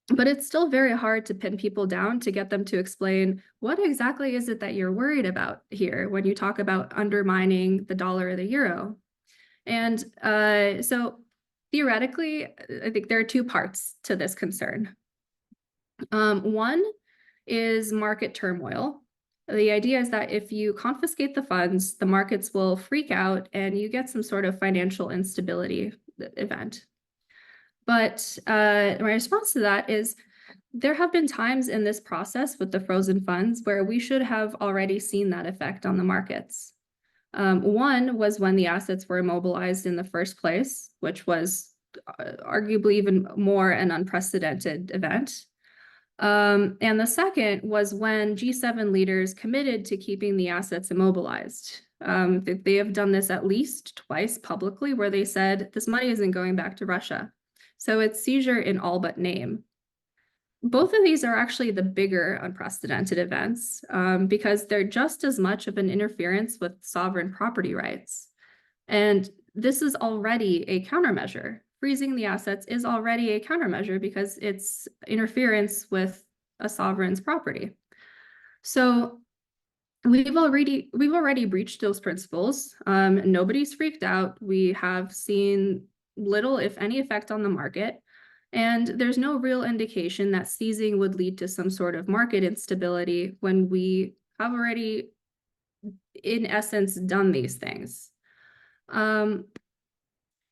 [SPEAKER 2] But it's still very hard to pin people down to get them to explain what exactly is it that you're worried about here when you talk about undermining the dollar or the euro. And so theoretically, I think there are two parts to this concern. One is market turmoil. The idea is that if you confiscate the funds, the markets will freak out and you get some sort of financial instability event. But my response to that is there have been times in this process with the frozen funds where we should have already seen that effect on the markets. One was when the assets were immobilized in the first place, which was arguably even more an unprecedented event. And the second was when G7 leaders committed to keeping the assets immobilized. They have done this at least twice publicly, where they said this money isn't going back to Russia. So it's seizure in all but name. Both of these are actually the bigger unprecedented events because they're just as much of an interference with sovereign property rights. And this is already a countermeasure. Freezing the assets is already a countermeasure because it's interference with a sovereign's property. So we've already breached those principles. Nobody's freaked out. We have seen little, if any, effect on the market. And there's no real indication that seizing would lead to some sort of market instability when we have already, in essence, done these things.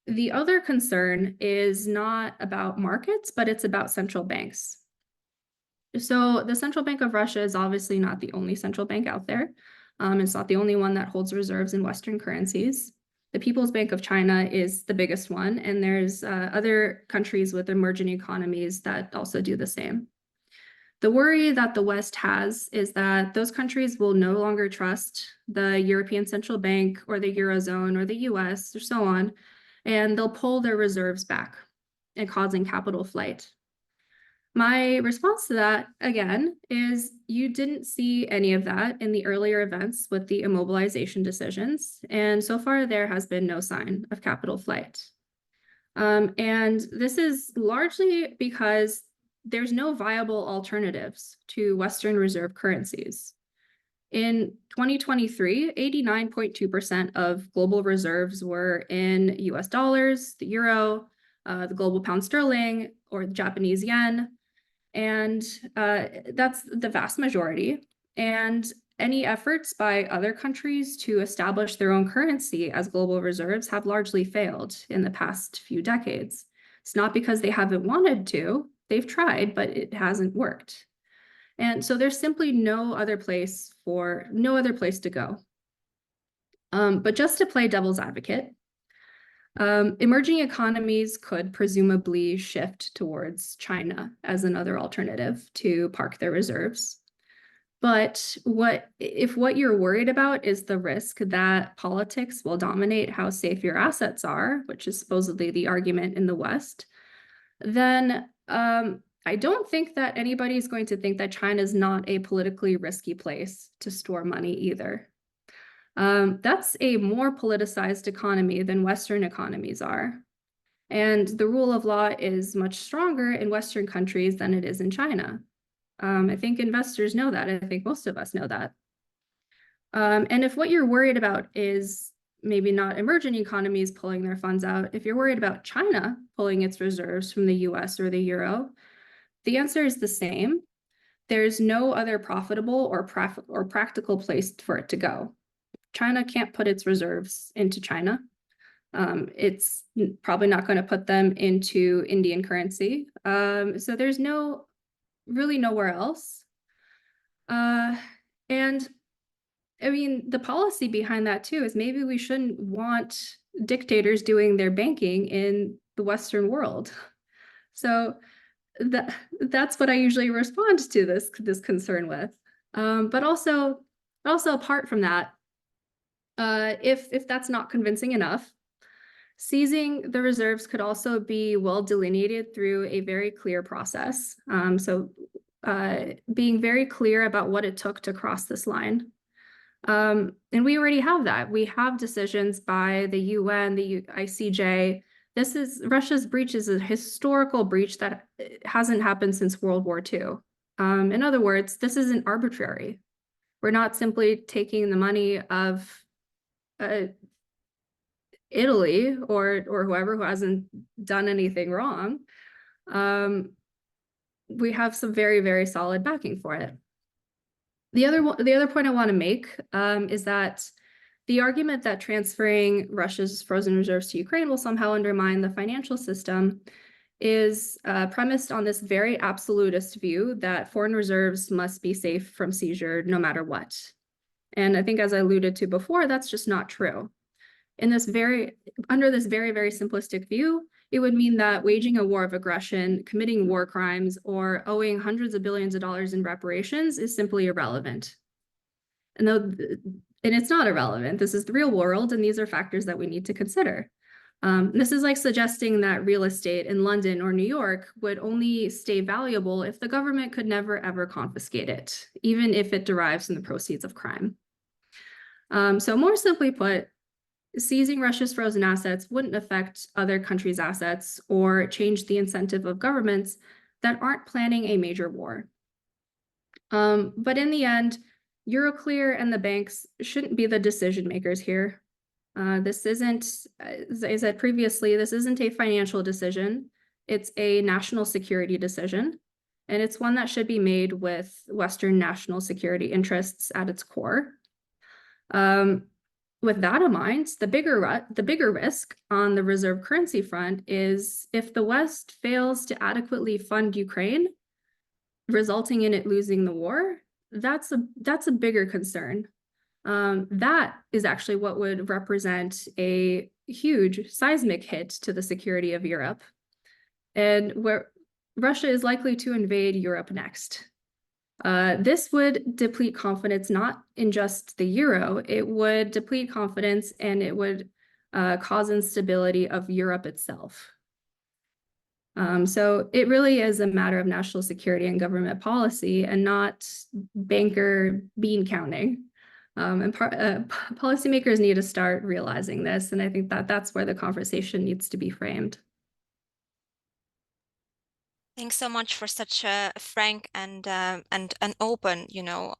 [SPEAKER 2] The other concern is not about markets, but it's about central banks. So the Central Bank of Russia is obviously not the only central bank out there. It's not the only one that holds reserves in Western currencies. The People's Bank of China is the biggest one, and there's other countries with emerging economies that also do the same. The worry that the West has is that those countries will no longer trust the European Central Bank or the Eurozone or the US or so on, and they'll pull their reserves back and causing capital flight. My response to that, again, is you didn't see any of that in the earlier events with the immobilization decisions, and so far there has been no sign of capital flight. And this is largely because there's no viable alternatives to Western reserve currencies. In 2023, 89.2% of global reserves were in US dollars, the euro, the global pound sterling, or the Japanese yen. And that's the vast majority. And any efforts by other countries to establish their own currency as global reserves have largely failed in the past few decades. It's not because they haven't wanted to, they've tried, but it hasn't worked. And so there's simply no other place to go. But just to play devil's advocate, emerging economies could presumably shift towards China as another alternative to park their reserves. But if what you're worried about is the risk that politics will dominate how safe your assets are, which is supposedly the argument in the West, then I don't think that anybody's going to think that China is not a politically risky place to store money either. That's a more politicized economy than Western economies are. And the rule of law is much stronger in Western countries than it is in China. I think investors know that. I think most of us know that. And if what you're worried about is maybe not emerging economies pulling their funds out, if you're worried about China pulling its reserves from the US or the euro, the answer is the same. There's no other profitable or practical place for it to go. China can't put its reserves into China. It's probably not going to put them into Indian currency. So there's really nowhere else. And I mean, the policy behind that too is maybe we shouldn't want dictators doing their banking in the Western world. So that's what I usually respond to this concern with. But also apart from that, if that's not convincing enough, seizing the reserves could also be well delineated through a very clear process. So being very clear about what it took to cross this line. And we already have that. We have decisions by the UN, the ICJ. Russia's breach is a historical breach that hasn't happened since World War II. In other words, this isn't arbitrary. We're not simply taking the money of Italy or whoever who hasn't done anything wrong. We have some very, very solid backing for it. The other point I want to make is that the argument that transferring Russia's frozen reserves to Ukraine will somehow undermine the financial system is premised on this very absolutist view that foreign reserves must be safe from seizure no matter what. And I think, as I alluded to before, that's just not true. Under this very, very simplistic view, it would mean that waging a war of aggression, committing war crimes, or owing hundreds of billions of dollars in reparations is simply irrelevant. And it's not irrelevant. This is the real world, and these are factors that we need to consider. This is like suggesting that real estate in London or New York would only stay valuable if the government could never, ever confiscate it, even if it derives from the proceeds of crime. So more simply put, seizing Russia's frozen assets wouldn't affect other countries' assets or change the incentive of governments that aren't planning a major war. But in the end, Euroclear and the banks shouldn't be the decision makers here. This isn't, as I said previously, this isn't a financial decision. It's a national security decision, and it's one that should be made with Western national security interests at its core. With that in mind, the bigger risk on the reserve currency front is if the West fails to adequately fund Ukraine, resulting in it losing the war, that's a bigger concern. That is actually what would represent a huge seismic hit to the security of Europe, and where Russia is likely to invade Europe next. This would deplete confidence not in just the euro, it would deplete confidence and it would cause instability of Europe itself. So it really is a matter of national security and government policy and not banker bean counting. And policymakers need to start realizing this, and I think that that's where the conversation needs to be framed.
[SPEAKER 1] Thanks so much for such a frank and an open,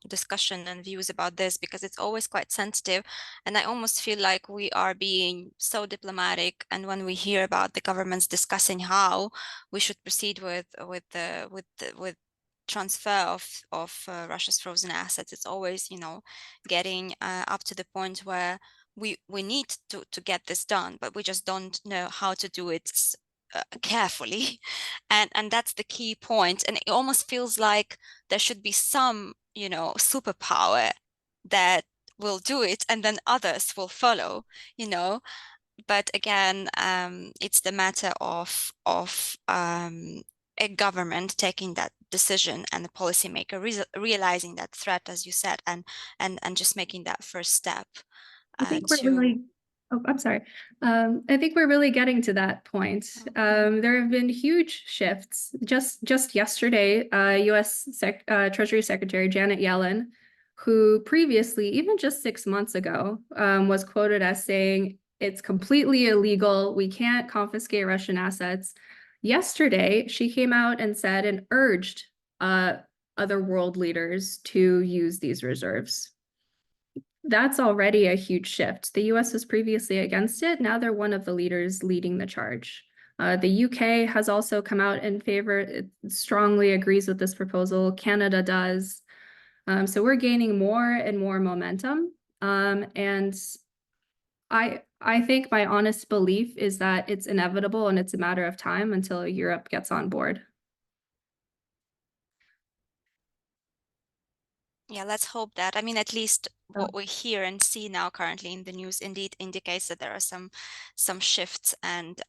[SPEAKER 1] discussion and views about this, because it's always quite sensitive, and I almost feel like we are being so diplomatic. And when we hear about the governments discussing how we should proceed with transfer of Russia's frozen assets, it's always getting up to the point where we need to get this done, but we just don't know how to do it carefully. And that's the key point. And it almost feels like there should be some superpower that will do it, and then others will follow. But again, it's the matter of a government taking that decision, and the policymaker realizing that threat, as you said, and just making that first step.
[SPEAKER 2] I think we're really, I'm sorry. I think we're really getting to that point. There have been huge shifts. Just yesterday, U.S. Treasury Secretary Janet Yellen, who previously, even just 6 months ago, was quoted as saying, it's completely illegal, we can't confiscate Russian assets. Yesterday, she came out and said and urged other world leaders to use these reserves. That's already a huge shift. The US was previously against it. Now they're one of the leaders leading the charge. The UK has also come out in favor. It strongly agrees with this proposal. Canada does. So we're gaining more and more momentum. And I think my honest belief is that it's inevitable and it's a matter of time until Europe gets on board.
[SPEAKER 1] Yeah, let's hope that. I mean, at least what we hear and see now currently in the news indeed indicates that there are some shifts and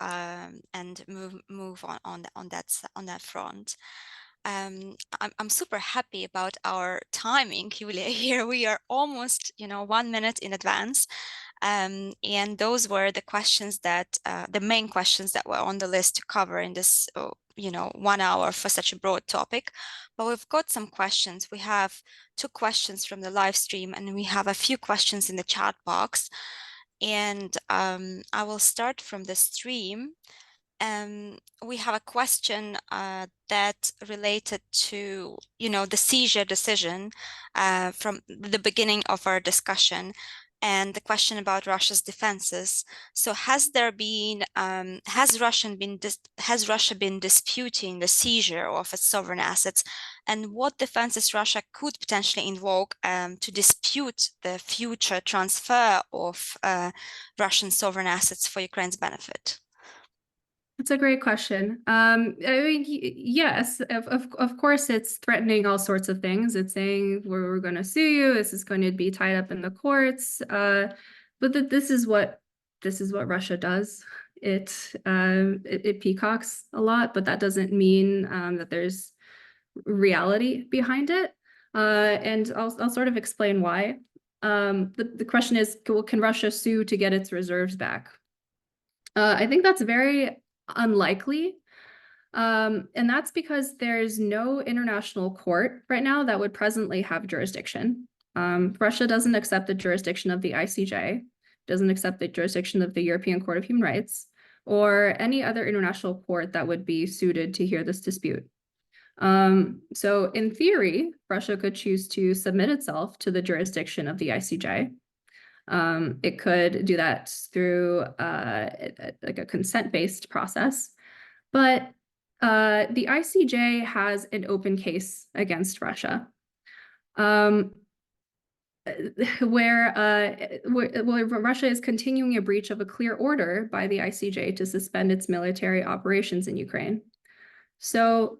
[SPEAKER 1] move on that front. I'm super happy about our timing, Yuliya. Here we are almost 1 minute in advance. And those were the questions that the main questions that were on the list to cover in this 1 hour for such a broad topic. But we've got some questions. We have 2 questions from the live stream, and we have a few questions in the chat box. And I will start from the stream. We have a question that related to the seizure decision from the beginning of our discussion. and the question about Russia's defenses. So has Russia been disputing the seizure of its sovereign assets, and what defenses Russia could potentially invoke to dispute the future transfer of Russian sovereign assets for Ukraine's benefit?
[SPEAKER 2] It's a great question. I mean, yes, of course, it's threatening all sorts of things. It's saying we're going to sue you. This is going to be tied up in the courts. But this is what Russia does. It peacocks a lot, but that doesn't mean that there's reality behind it. And I'll sort of explain why. The question is, well, can Russia sue to get its reserves back? I think that's very unlikely. And that's because there's no international court right now that would presently have jurisdiction. Russia doesn't accept the jurisdiction of the ICJ, doesn't accept the jurisdiction of the European Court of Human Rights, or any other international court that would be suited to hear this dispute. So in theory, Russia could choose to submit itself to the jurisdiction of the ICJ. It could do that through like a consent-based process, but the ICJ has an open case against Russia, where Russia is continuing a breach of a clear order by the ICJ to suspend its military operations in Ukraine. So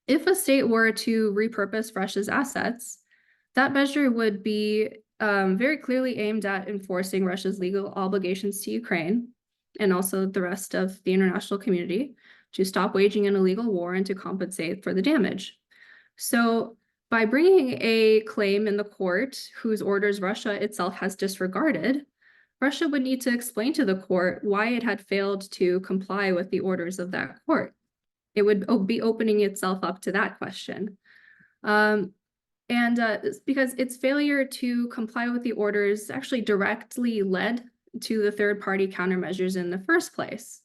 [SPEAKER 2] if a state were to repurpose Russia's assets, that measure would be very clearly aimed at enforcing Russia's legal obligations to Ukraine and also the rest of the international community to stop waging an illegal war and to compensate for the damage. So by bringing a claim in the court whose orders Russia itself has disregarded, Russia would need to explain to the court why it had failed to comply with the orders of that court. It would be opening itself up to that question. Because its failure to comply with the orders actually directly led to the third-party countermeasures in the first place.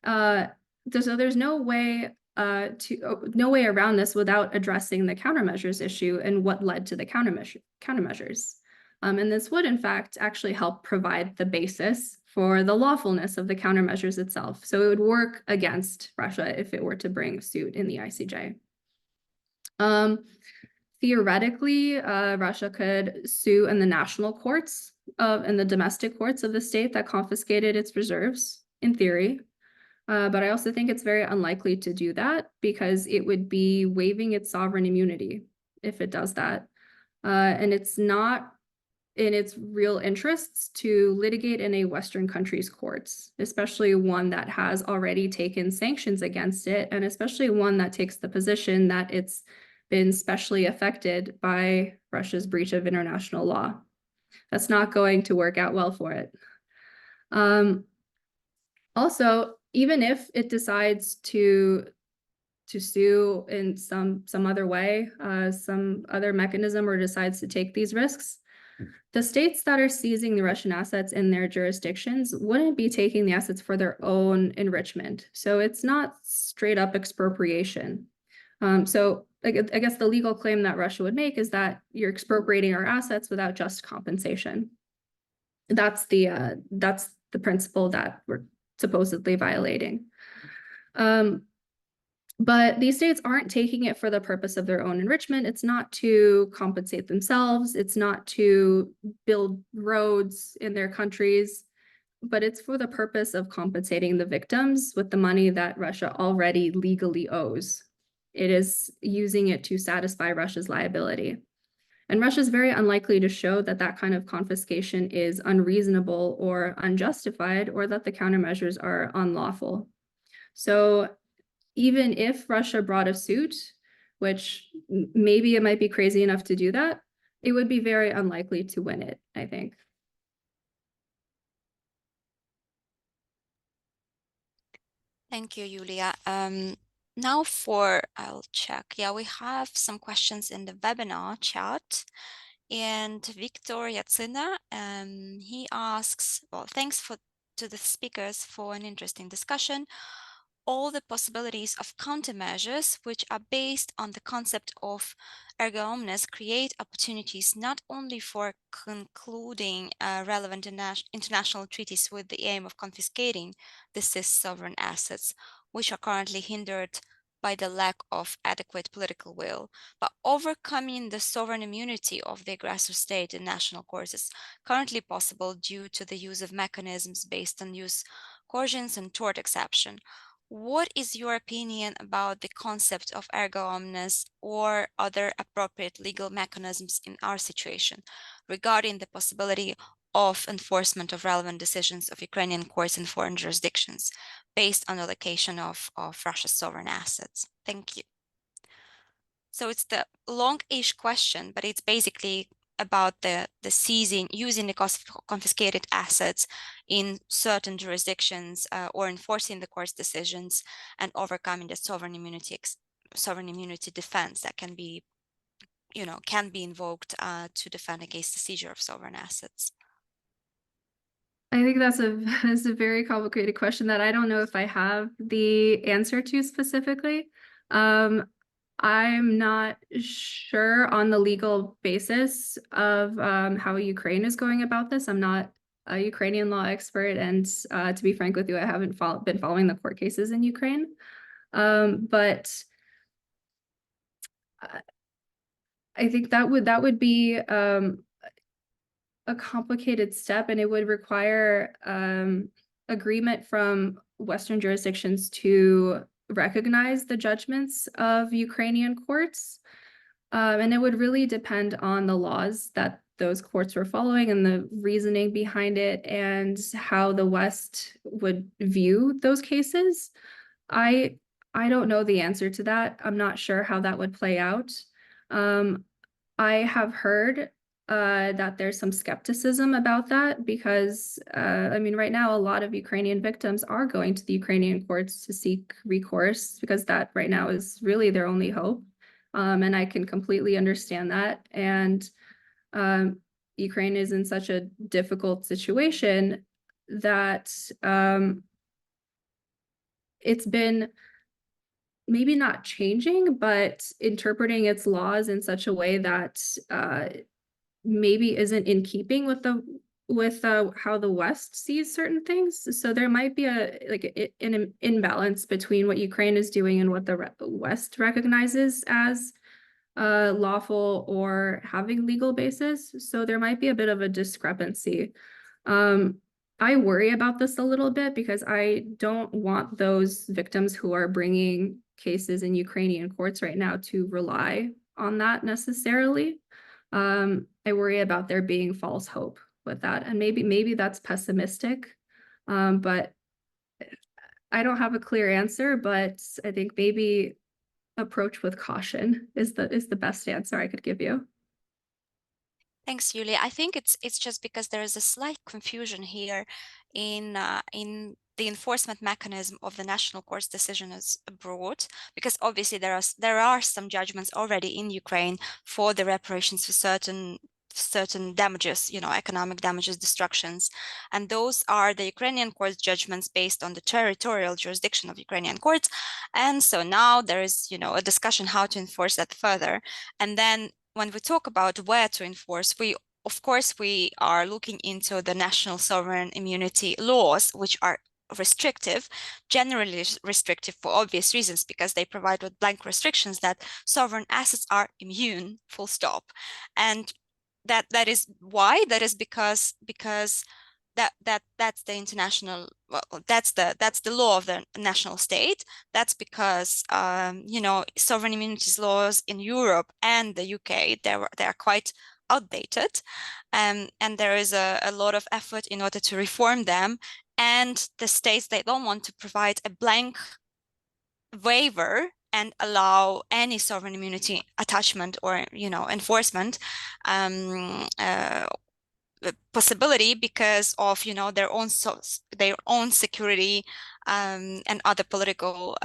[SPEAKER 2] So there's no way around this without addressing the countermeasures issue and what led to the countermeasures. And this would, in fact, actually help provide the basis for the lawfulness of the countermeasures itself. So it would work against Russia if it were to bring a suit in the ICJ. Theoretically, Russia could sue in the national courts and the domestic courts of the state that confiscated its reserves, in theory. But I also think it's very unlikely to do that because it would be waiving its sovereign immunity if it does that. And it's not in its real interests to litigate in a Western country's courts, especially one that has already taken sanctions against it, and especially one that takes the position that it's been specially affected by Russia's breach of international law. That's not going to work out well for it. Also, even if it decides to sue in some other way, some other mechanism, or decides to take these risks, the states that are seizing the Russian assets in their jurisdictions wouldn't be taking the assets for their own enrichment. So it's not straight up expropriation. So I guess the legal claim that Russia would make is that you're expropriating our assets without just compensation. That's the principle that we're supposedly violating. But these states aren't taking it for the purpose of their own enrichment. It's not to compensate themselves. It's not to build roads in their countries, but it's for the purpose of compensating the victims with the money that Russia already legally owes. It is using it to satisfy Russia's liability. And Russia is very unlikely to show that that kind of confiscation is unreasonable or unjustified, or that the countermeasures are unlawful. So even if Russia brought a suit, which maybe it might be crazy enough to do that, it would be very unlikely to win it, I think.
[SPEAKER 1] Thank you, Yuliya. Now I'll check. Yeah, we have some questions in the webinar chat. And Victor Yatsina, he asks, well, thanks to the speakers for an interesting discussion. all the possibilities of countermeasures, which are based on the concept of erga omnes, create opportunities not only for concluding relevant international treaties with the aim of confiscating the cis sovereign assets, which are currently hindered by the lack of adequate political will, but overcoming the sovereign immunity of the aggressor state in national courts is currently possible due to the use of mechanisms based on use coercions and tort exception. What is your opinion about the concept of erga omnes or other appropriate legal mechanisms in our situation regarding the possibility of enforcement of relevant decisions of Ukrainian courts in foreign jurisdictions based on the location of Russia's sovereign assets? Thank you. So it's the long-ish question, but it's basically about the seizing, using the confiscated assets in certain jurisdictions or enforcing the court's decisions and overcoming the sovereign immunity defense that can be, can be invoked to defend against the seizure of sovereign assets.
[SPEAKER 2] I think that's that's a very complicated question that I don't know if I have the answer to specifically. I'm not sure on the legal basis of how Ukraine is going about this. I'm not a Ukrainian law expert, and to be frank with you, I haven't been following the court cases in Ukraine. But I think that would be a complicated step, and it would require agreement from Western jurisdictions to recognize the judgments of Ukrainian courts. And it would really depend on the laws that those courts were following and the reasoning behind it and how the West would view those cases. I I don't know the answer to that. I'm not sure how that would play out. I have heard that there's some skepticism about that because, I mean, right now, a lot of Ukrainian victims are going to the Ukrainian courts to seek recourse because that right now is really their only hope. And I can completely understand that. And Ukraine is in such a difficult situation that it's been maybe not changing, but interpreting its laws in such a way that maybe isn't in keeping with how the West sees certain things. So there might be an imbalance between what Ukraine is doing and what the West recognizes as lawful or having legal basis. So there might be a bit of a discrepancy. I worry about this a little bit because I don't want those victims who are bringing cases in Ukrainian courts right now to rely on that necessarily. I worry about there being false hope with that, and maybe that's pessimistic, but I don't have a clear answer. But I think maybe approach with caution is the best answer I could give you.
[SPEAKER 1] Thanks, Yulia. I think it's just because there is a slight confusion here in the enforcement mechanism of the national court's decision is abroad, because obviously there are some judgments already in Ukraine for the reparations for certain damages, economic damages, destructions, and those are the Ukrainian court's judgments based on the territorial jurisdiction of Ukrainian courts. And so now there is, a discussion how to enforce that further. And then when we talk about where to enforce, of course, we are looking into the national sovereign immunity laws, which are restrictive, generally restrictive for obvious reasons, because they provide with blank restrictions that sovereign assets are immune, full stop. And that is why, that is because that's the international, well, that's the law of the national state. That's because sovereign immunities laws in Europe and the UK, they are quite outdated, and there is a lot of effort in order to reform them, and the states, they don't want to provide a blank waiver and allow any sovereign immunity attachment or enforcement possibility because of their own security and other political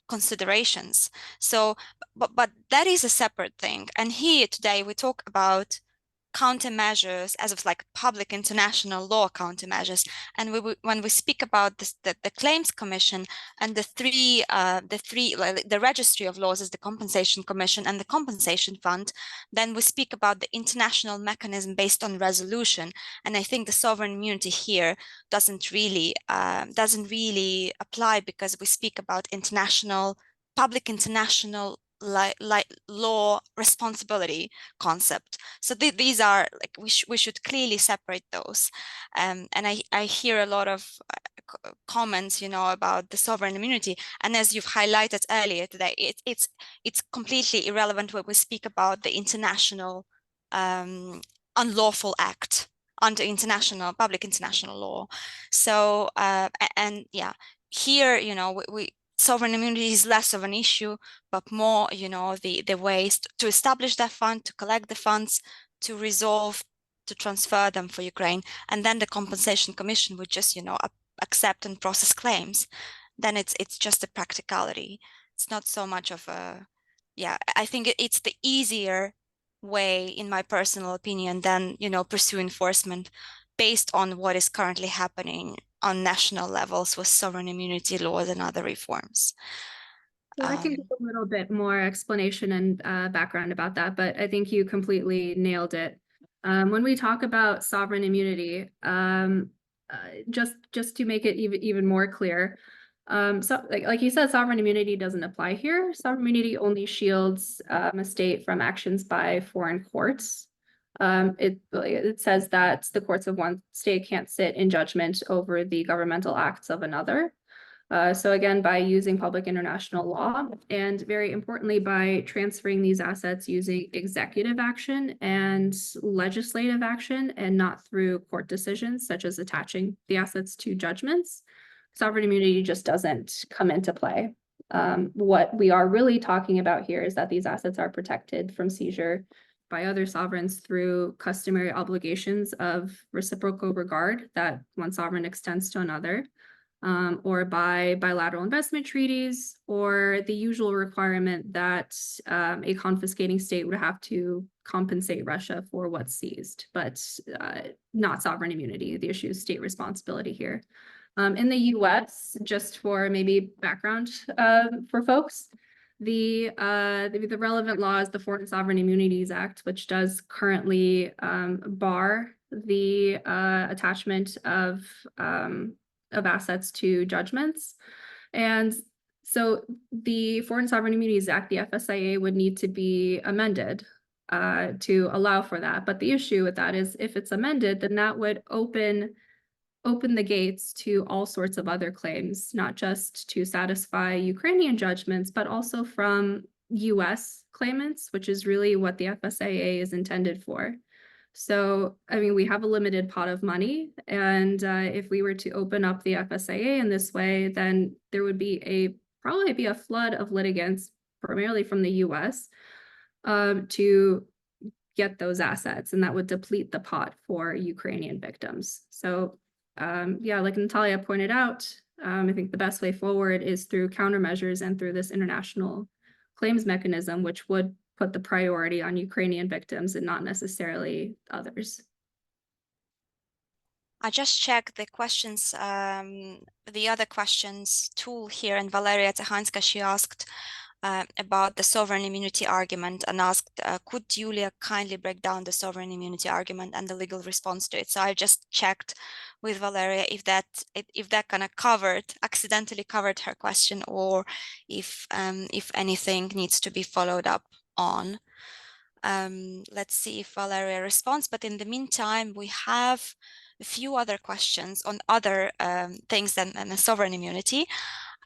[SPEAKER 1] considerations. So but that is a separate thing, and here today we talk about countermeasures as of like public international law countermeasures. And when we speak about this, the Claims Commission and the Registry of Laws is the Compensation Commission and the Compensation Fund, then we speak about the international mechanism based on resolution. And I think the sovereign immunity here doesn't really apply, because we speak about public international law responsibility concept. So these are like, we should clearly separate those. And I hear a lot of comments, about the sovereign immunity. And as you've highlighted earlier today, it's completely irrelevant when we speak about the international unlawful act under public international law. So and yeah, here, we sovereign immunity is less of an issue, but more, the ways to establish that fund, to collect the funds, to resolve, to transfer them for Ukraine. And then the Compensation Commission would just, accept and process claims. Then it's just a practicality. It's not so much of I think it's the easier way, in my personal opinion, than, pursue enforcement based on what is currently happening on national levels with sovereign immunity laws and other reforms.
[SPEAKER 2] So I can give a little bit more explanation and background about that, but I think you completely nailed it. When we talk about sovereign immunity, just to make it even more clear, so like you said, sovereign immunity doesn't apply here. Sovereign immunity only shields a state from actions by foreign courts. It says that the courts of one state can't sit in judgment over the governmental acts of another. So again, by using public international law, and very importantly, by transferring these assets using executive action and legislative action, and not through court decisions, such as attaching the assets to judgments, sovereign immunity just doesn't come into play. What we are really talking about here is that these assets are protected from seizure by other sovereigns through customary obligations of reciprocal regard that one sovereign extends to another, or by bilateral investment treaties, or the usual requirement that a confiscating state would have to compensate Russia for what's seized, but not sovereign immunity. The issue is state responsibility here. In the US, just for maybe background for folks, the relevant law is the Foreign Sovereign Immunities Act, which does currently bar the attachment of assets to judgments. And so the Foreign Sovereign Immunities Act, the FSIA, would need to be amended to allow for that. But the issue with that is, if it's amended, then that would open the gates to all sorts of other claims, not just to satisfy Ukrainian judgments, but also from US claimants, which is really what the FSIA is intended for. So, I mean, we have a limited pot of money, and if we were to open up the FSIA in this way, then there would be probably be a flood of litigants, primarily from the US, to get those assets, and that would deplete the pot for Ukrainian victims. So yeah, like Nataliia pointed out, I think the best way forward is through countermeasures and through this international claims mechanism, which would put the priority on Ukrainian victims and not necessarily others.
[SPEAKER 1] I just checked the questions, the other questions tool here, and Valeria Tsahanska, she asked about the sovereign immunity argument, and asked, could Yuliya kindly break down the sovereign immunity argument and the legal response to it? So I just checked with Valeria if that kind of accidentally covered her question, or if anything needs to be followed up on. Let's see if Valeria responds, but in the meantime, we have a few other questions on other things than the sovereign immunity.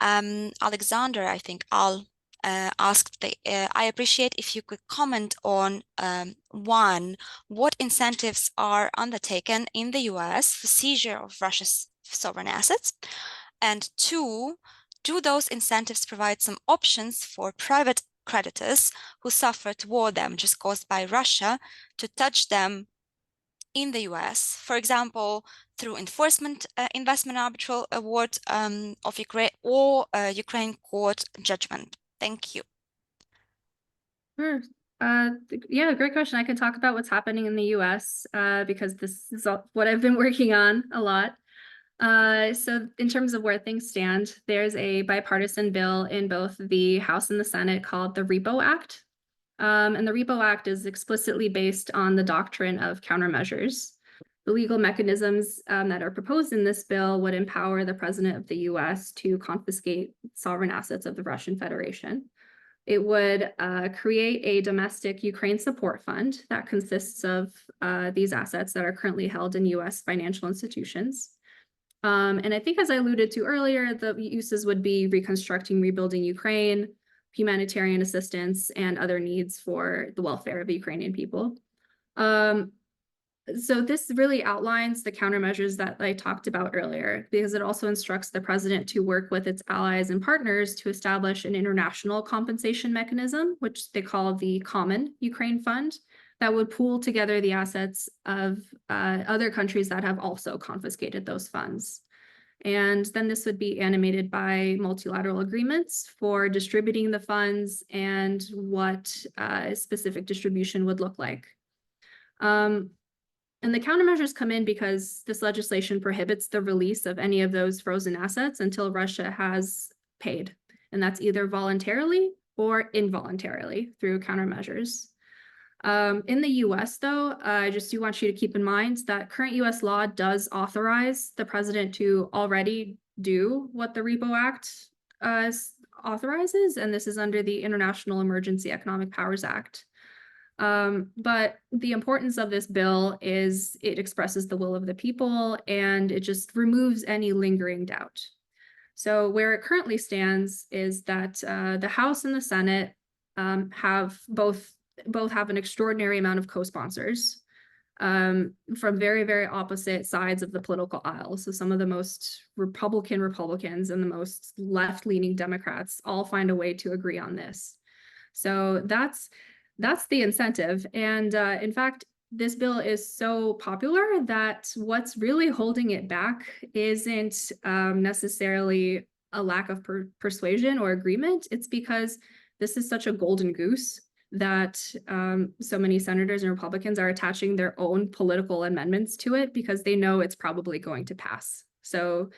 [SPEAKER 1] Alexander, I think I'll asked, I appreciate if you could comment on one, what incentives are undertaken in the US for seizure of Russia's sovereign assets, and two, do those incentives provide some options for private creditors who suffered war damages caused by Russia to touch them in the US, for example, through enforcement, investment arbitral award of Ukraine, or Ukraine court judgment? Thank you.
[SPEAKER 2] Sure. Yeah, great question. I could talk about what's happening in the US because this is what I've been working on a lot. So in terms of where things stand, there's a bipartisan bill in both the House and the Senate called the Repo Act. And the Repo Act is explicitly based on the doctrine of countermeasures. The legal mechanisms that are proposed in this bill would empower the president of the US to confiscate sovereign assets of the Russian Federation. It would create a domestic Ukraine support fund that consists of these assets that are currently held in US financial institutions. And I think, as I alluded to earlier, the uses would be reconstructing, rebuilding Ukraine, humanitarian assistance, and other needs for the welfare of the Ukrainian people. So this really outlines the countermeasures that I talked about earlier, because it also instructs the president to work with its allies and partners to establish an international compensation mechanism, which they call the Common Ukraine Fund, that would pool together the assets of other countries that have also confiscated those funds. And then this would be animated by multilateral agreements for distributing the funds and what specific distribution would look like. And the countermeasures come in because this legislation prohibits the release of any of those frozen assets until Russia has paid. And that's either voluntarily or involuntarily through countermeasures. In the US, though, I just do want you to keep in mind that current US law does authorize the president to already do what the Repo Act authorizes, and this is under the International Emergency Economic Powers Act. But the importance of this bill is it expresses the will of the people and it just removes any lingering doubt. So where it currently stands is that the House and the Senate have both have an extraordinary amount of co-sponsors from very, very opposite sides of the political aisle. So some of the most Republicans and the most left-leaning Democrats all find a way to agree on this. So that's the incentive. And in fact, this bill is so popular that what's really holding it back isn't necessarily a lack of persuasion or agreement. It's because this is such a golden goose that so many senators and Republicans are attaching their own political amendments to it because they know it's probably going to pass. So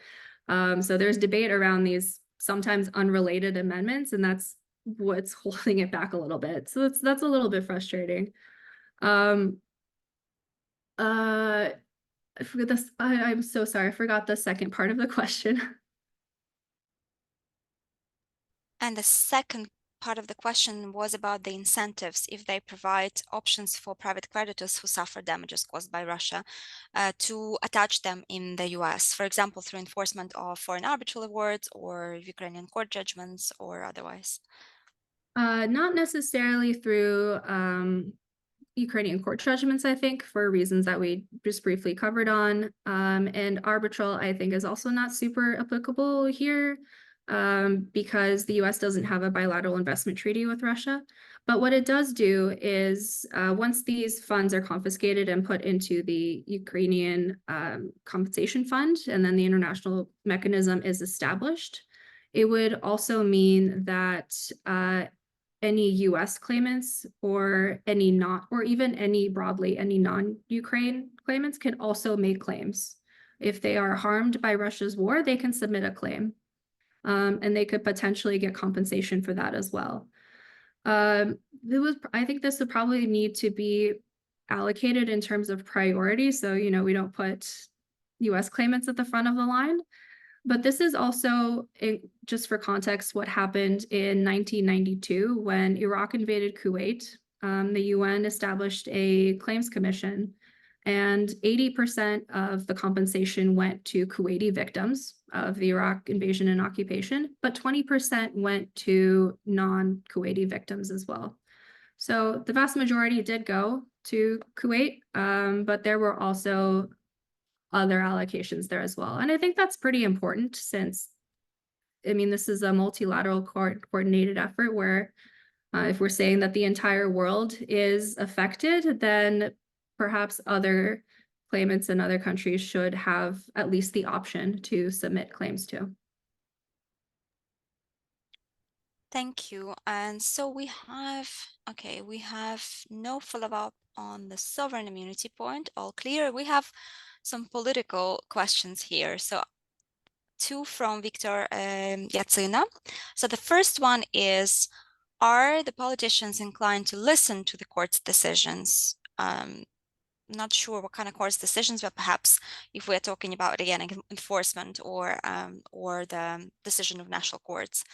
[SPEAKER 2] there's debate around these sometimes unrelated amendments, and that's what's holding it back a little bit. So that's a little bit frustrating. I forgot this. I'm so sorry. I forgot the second part of the question.
[SPEAKER 1] And the second part of the question was about the incentives, if they provide options for private creditors who suffer damages caused by Russia to attach them in the US, for example, through enforcement of foreign arbitral awards or Ukrainian court judgments or otherwise.
[SPEAKER 2] Not necessarily through Ukrainian court judgments, I think, for reasons that we just briefly covered on. And arbitral, I think, is also not super applicable here because the US doesn't have a bilateral investment treaty with Russia. But what it does do is once these funds are confiscated and put into the Ukrainian compensation fund, and then the international mechanism is established, it would also mean that any US claimants or even any broadly, any non-Ukraine claimants can also make claims. If they are harmed by Russia's war, they can submit a claim. And they could potentially get compensation for that as well. I think this would probably need to be allocated in terms of priority. So, we don't put US claimants at the front of the line. But this is also, just for context, what happened in 1992 when Iraq invaded Kuwait. The UN established a claims commission, and 80% of the compensation went to Kuwaiti victims of the Iraq invasion and occupation, but 20% went to non-Kuwaiti victims as well. So the vast majority did go to Kuwait, but there were also other allocations there as well. And I think that's pretty important since, this is a multilateral coordinated effort where if we're saying that the entire world is affected, then perhaps other claimants in other countries should have at least the option to submit claims to.
[SPEAKER 1] Thank you. And so we have no follow-up on the sovereign immunity point, all clear. We have some political questions here. So two from Victor Yatsina. So the first one is, are the politicians inclined to listen to the court's decisions? Not sure what kind of court's decisions, but perhaps if we're talking about, again, enforcement or the decision of national courts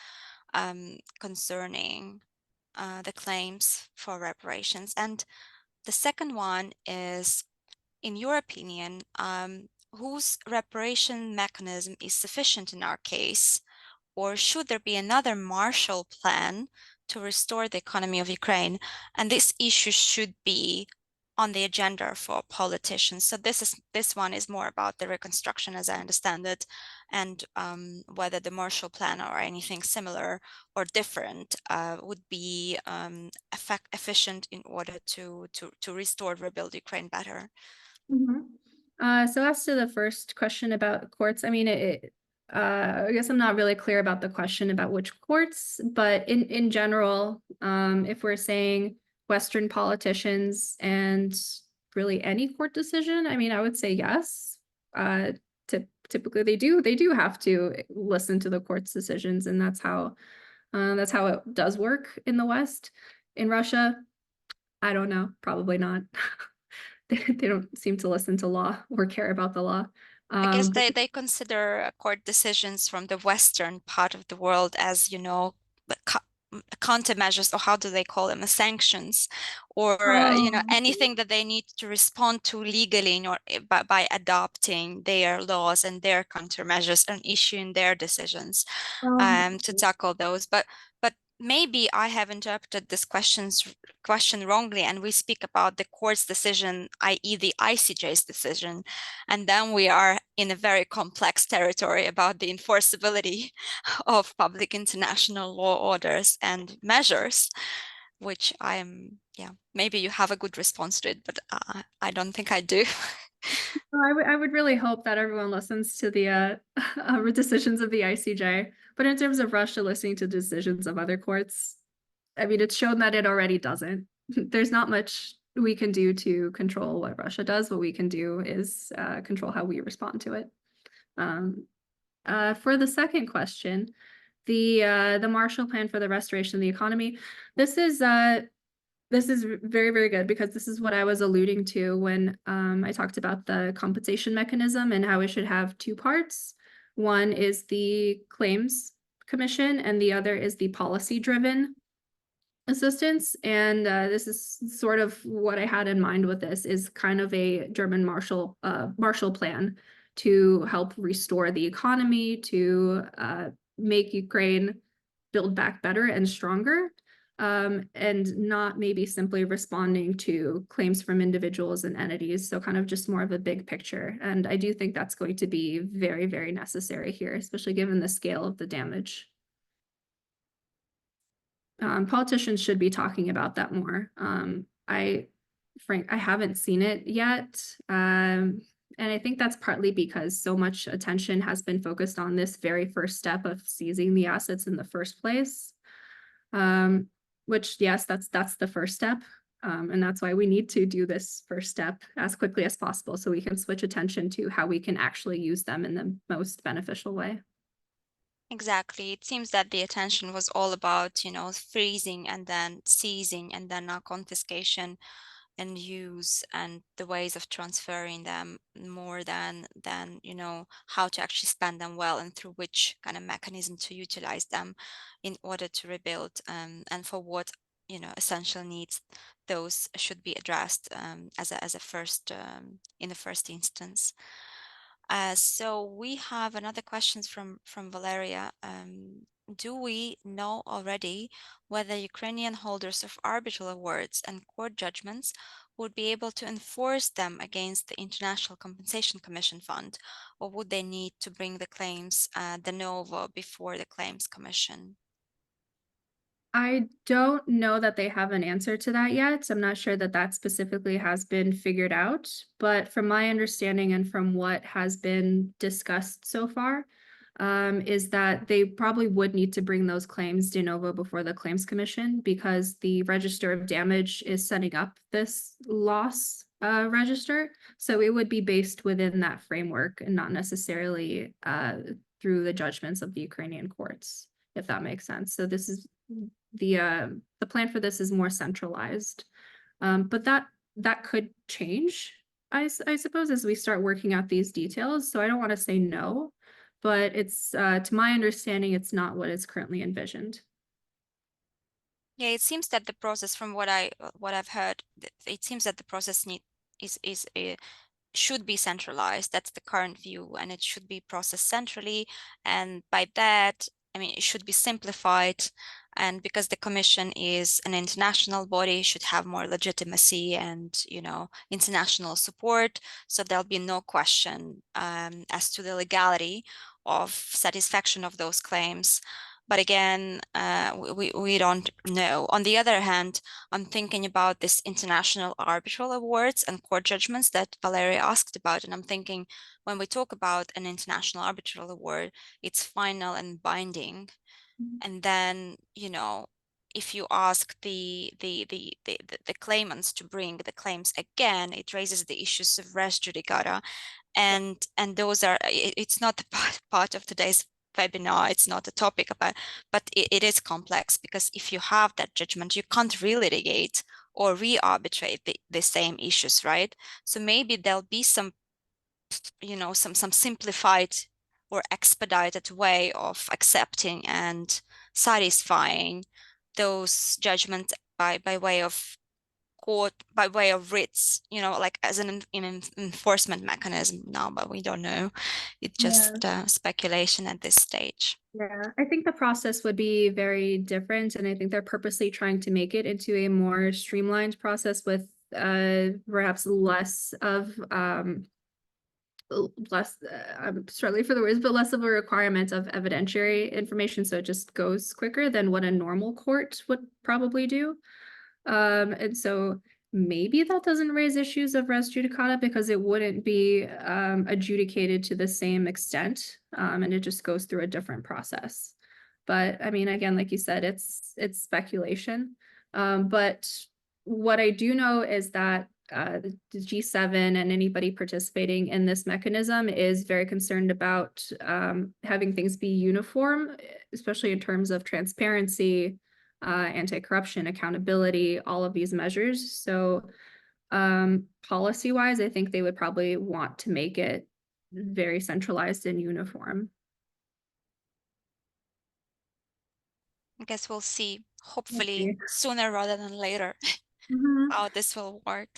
[SPEAKER 1] concerning the claims for reparations. And the second one is, in your opinion, whose reparation mechanism is sufficient in our case, or should there be another Marshall Plan to restore the economy of Ukraine? And this issue should be on the agenda for politicians. So this one is more about the reconstruction, as I understand it, and whether the Marshall Plan or anything similar or different would be efficient in order to restore, rebuild Ukraine better.
[SPEAKER 2] So as to the first question about courts, I mean, I guess I'm not really clear about the question about which courts, but in general, if we're saying Western politicians and really any court decision, I mean, I would say yes. Typically they do have to listen to the court's decisions, and that's how it does work in the West. In Russia, I don't know, probably not. They don't seem to listen to law or care about the law.
[SPEAKER 1] I guess
[SPEAKER 2] But
[SPEAKER 1] they consider court decisions from the Western part of the world as, countermeasures, or how do they call them, sanctions, or
[SPEAKER 2] oh,
[SPEAKER 1] anything that they need to respond to legally, or by adopting their laws and their countermeasures and issuing their decisions
[SPEAKER 2] um,
[SPEAKER 1] to tackle those. But maybe I have interpreted this question wrongly, and we speak about the court's decision, i.e. the ICJ's decision, and then we are in a very complex territory about the enforceability of public international law orders and measures, which maybe you have a good response to it, but I don't think I do.
[SPEAKER 2] I would really hope that everyone listens to the decisions of the ICJ. But in terms of Russia listening to decisions of other courts, I mean, it's shown that it already doesn't. There's not much we can do to control what Russia does. What we can do is control how we respond to it. Um, for the second question, the Marshall Plan for the Restoration of the Economy, this is very, very good, because this is what I was alluding to when I talked about the compensation mechanism and how it should have two parts. One is the claims commission, and the other is the policy-driven assistance. And this is sort of what I had in mind with this, is kind of a German Marshall Plan to help restore the economy, to make Ukraine build back better and stronger, and not maybe simply responding to claims from individuals and entities. So kind of just more of a big picture. And I do think that's going to be very, very necessary here, especially given the scale of the damage. Politicians should be talking about that more. I haven't seen it yet. And I think that's partly because so much attention has been focused on this very first step of seizing the assets in the first place. Which, yes, that's the first step. And that's why we need to do this first step as quickly as possible, so we can switch attention to how we can actually use them in the most beneficial way.
[SPEAKER 1] Exactly. It seems that the attention was all about, freezing and then seizing and then now confiscation and use and the ways of transferring them, more than how to actually spend them well and through which kind of mechanism to utilize them in order to rebuild, and for what essential needs those should be addressed, as a first, in the first instance. So we have another questions from Valeria. Do we know already whether Ukrainian holders of arbitral awards and court judgments would be able to enforce them against the International Compensation Commission Fund, or would they need to bring the claims de novo before the Claims Commission?
[SPEAKER 2] I don't know that they have an answer to that yet. I'm not sure that that specifically has been figured out, but from my understanding and from what has been discussed so far, is that they probably would need to bring those claims de novo before the Claims Commission because the Register of Damage is setting up this loss register. So it would be based within that framework and not necessarily through the judgments of the Ukrainian courts, if that makes sense. So this is the plan for this is more centralized, but that could change, I suppose, as we start working out these details. So I don't want to say no, but it's to my understanding, it's not what is currently envisioned.
[SPEAKER 1] Yeah, it seems that the process, from what I've heard, it seems that the process should be centralized. That's the current view, and it should be processed centrally. And by that, I mean, it should be simplified. And because the commission is an international body, it should have more legitimacy and, you know, international support. So there'll be no question as to the legality of satisfaction of those claims. But again, we don't know. On the other hand, I'm thinking about this international arbitral awards and court judgments that Valeria asked about. And I'm thinking, when we talk about an international arbitral award, it's final and binding. And then, you know, if you ask the claimants to bring the claims again, it raises the issues of res judicata. And those are, it's not the part of today's webinar, it's not a topic about, but it is complex, because if you have that judgment, you can't relitigate or re-arbitrate the same issues, right? So maybe there'll be some, you know, some simplified or expedited way of accepting and satisfying those judgments by way of court, by way of writs, you know, like as an enforcement mechanism now, but we don't know. It's
[SPEAKER 2] Yeah.
[SPEAKER 1] just speculation at this stage.
[SPEAKER 2] Yeah, I think the process would be very different, and I think they're purposely trying to make it into a more streamlined process with perhaps less of I'm struggling for the words, but less of a requirement of evidentiary information, so it just goes quicker than what a normal court would probably do. And so maybe that doesn't raise issues of res judicata because it wouldn't be adjudicated to the same extent, and it just goes through a different process. But I mean, again, like you said, it's speculation. But what I do know is that the G7 and anybody participating in this mechanism is very concerned about having things be uniform, especially in terms of transparency, anti-corruption, accountability, all of these measures. So policy-wise, I think they would probably want to make it very centralized and uniform.
[SPEAKER 1] I guess we'll see, hopefully sooner rather than later, how this will work.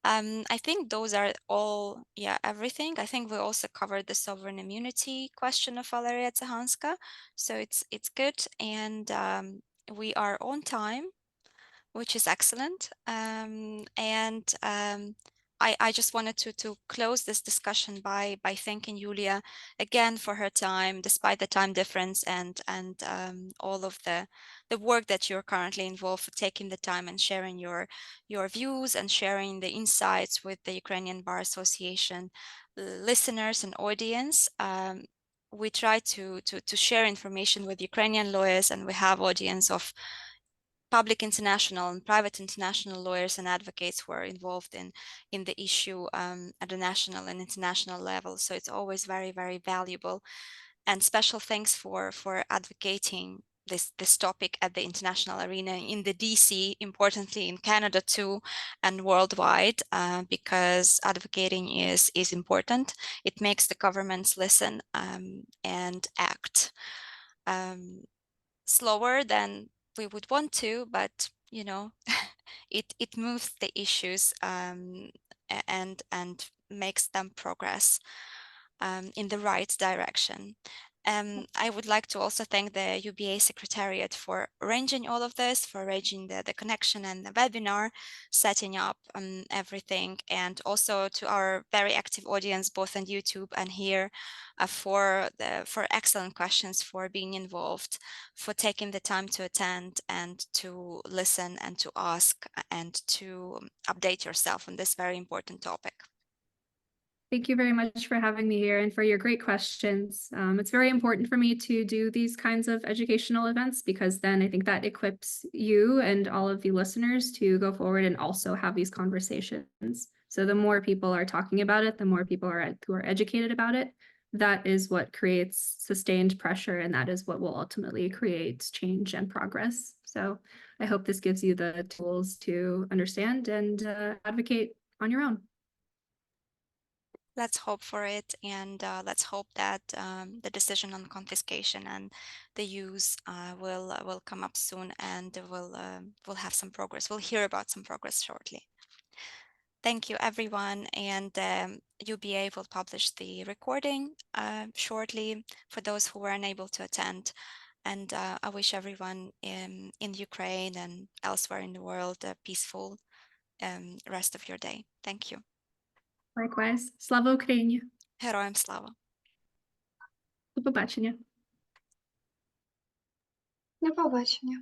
[SPEAKER 1] I think those are all, yeah, everything. I think we also covered the sovereign immunity question of Valeria Tsahanska. So it's good, and we are on time, which is excellent. I just wanted to close this discussion by thanking Yuliya again for her time, despite the time difference and all of the work that you're currently involved, for taking the time and sharing your views and sharing the insights with the Ukrainian Bar Association listeners and audience. We try to share information with Ukrainian lawyers, and we have audience of public international and private international lawyers and advocates who are involved in the issue at the national and international level. So it's always very, very valuable. And special thanks for advocating this topic at the international arena in the DC, importantly in Canada too, and worldwide, because advocating is important. It makes the governments listen and act. Slower than we would want to, but you know, it moves the issues and makes them progress in the right direction. I would like to also thank the UBA Secretariat for arranging all of this, for arranging the connection and the webinar, setting up everything, and also to our very active audience, both on YouTube and here, for excellent questions, for being involved, for taking the time to attend and to listen and to ask and to update yourself on this very important topic.
[SPEAKER 2] Thank you very much for having me here and for your great questions. It's very important for me to do these kinds of educational events because then I think that equips you and all of the listeners to go forward and also have these conversations. So the more people are talking about it, the more people who are educated about it, that is what creates sustained pressure, and that is what will ultimately create change and progress. So I hope this gives you the tools to understand and advocate on your own.
[SPEAKER 1] Let's hope for it, and let's hope that the decision on confiscation and the use will come up soon, and we'll have some progress. We'll hear about some progress shortly. Thank you, everyone, and UBA will publish the recording shortly for those who were unable to attend. And I wish everyone in Ukraine and elsewhere in the world a peaceful rest of your day. Thank you.
[SPEAKER 2] Likewise. Слава Україні!
[SPEAKER 1] Героям слава!
[SPEAKER 2] До побачення!
[SPEAKER 3] До побачення.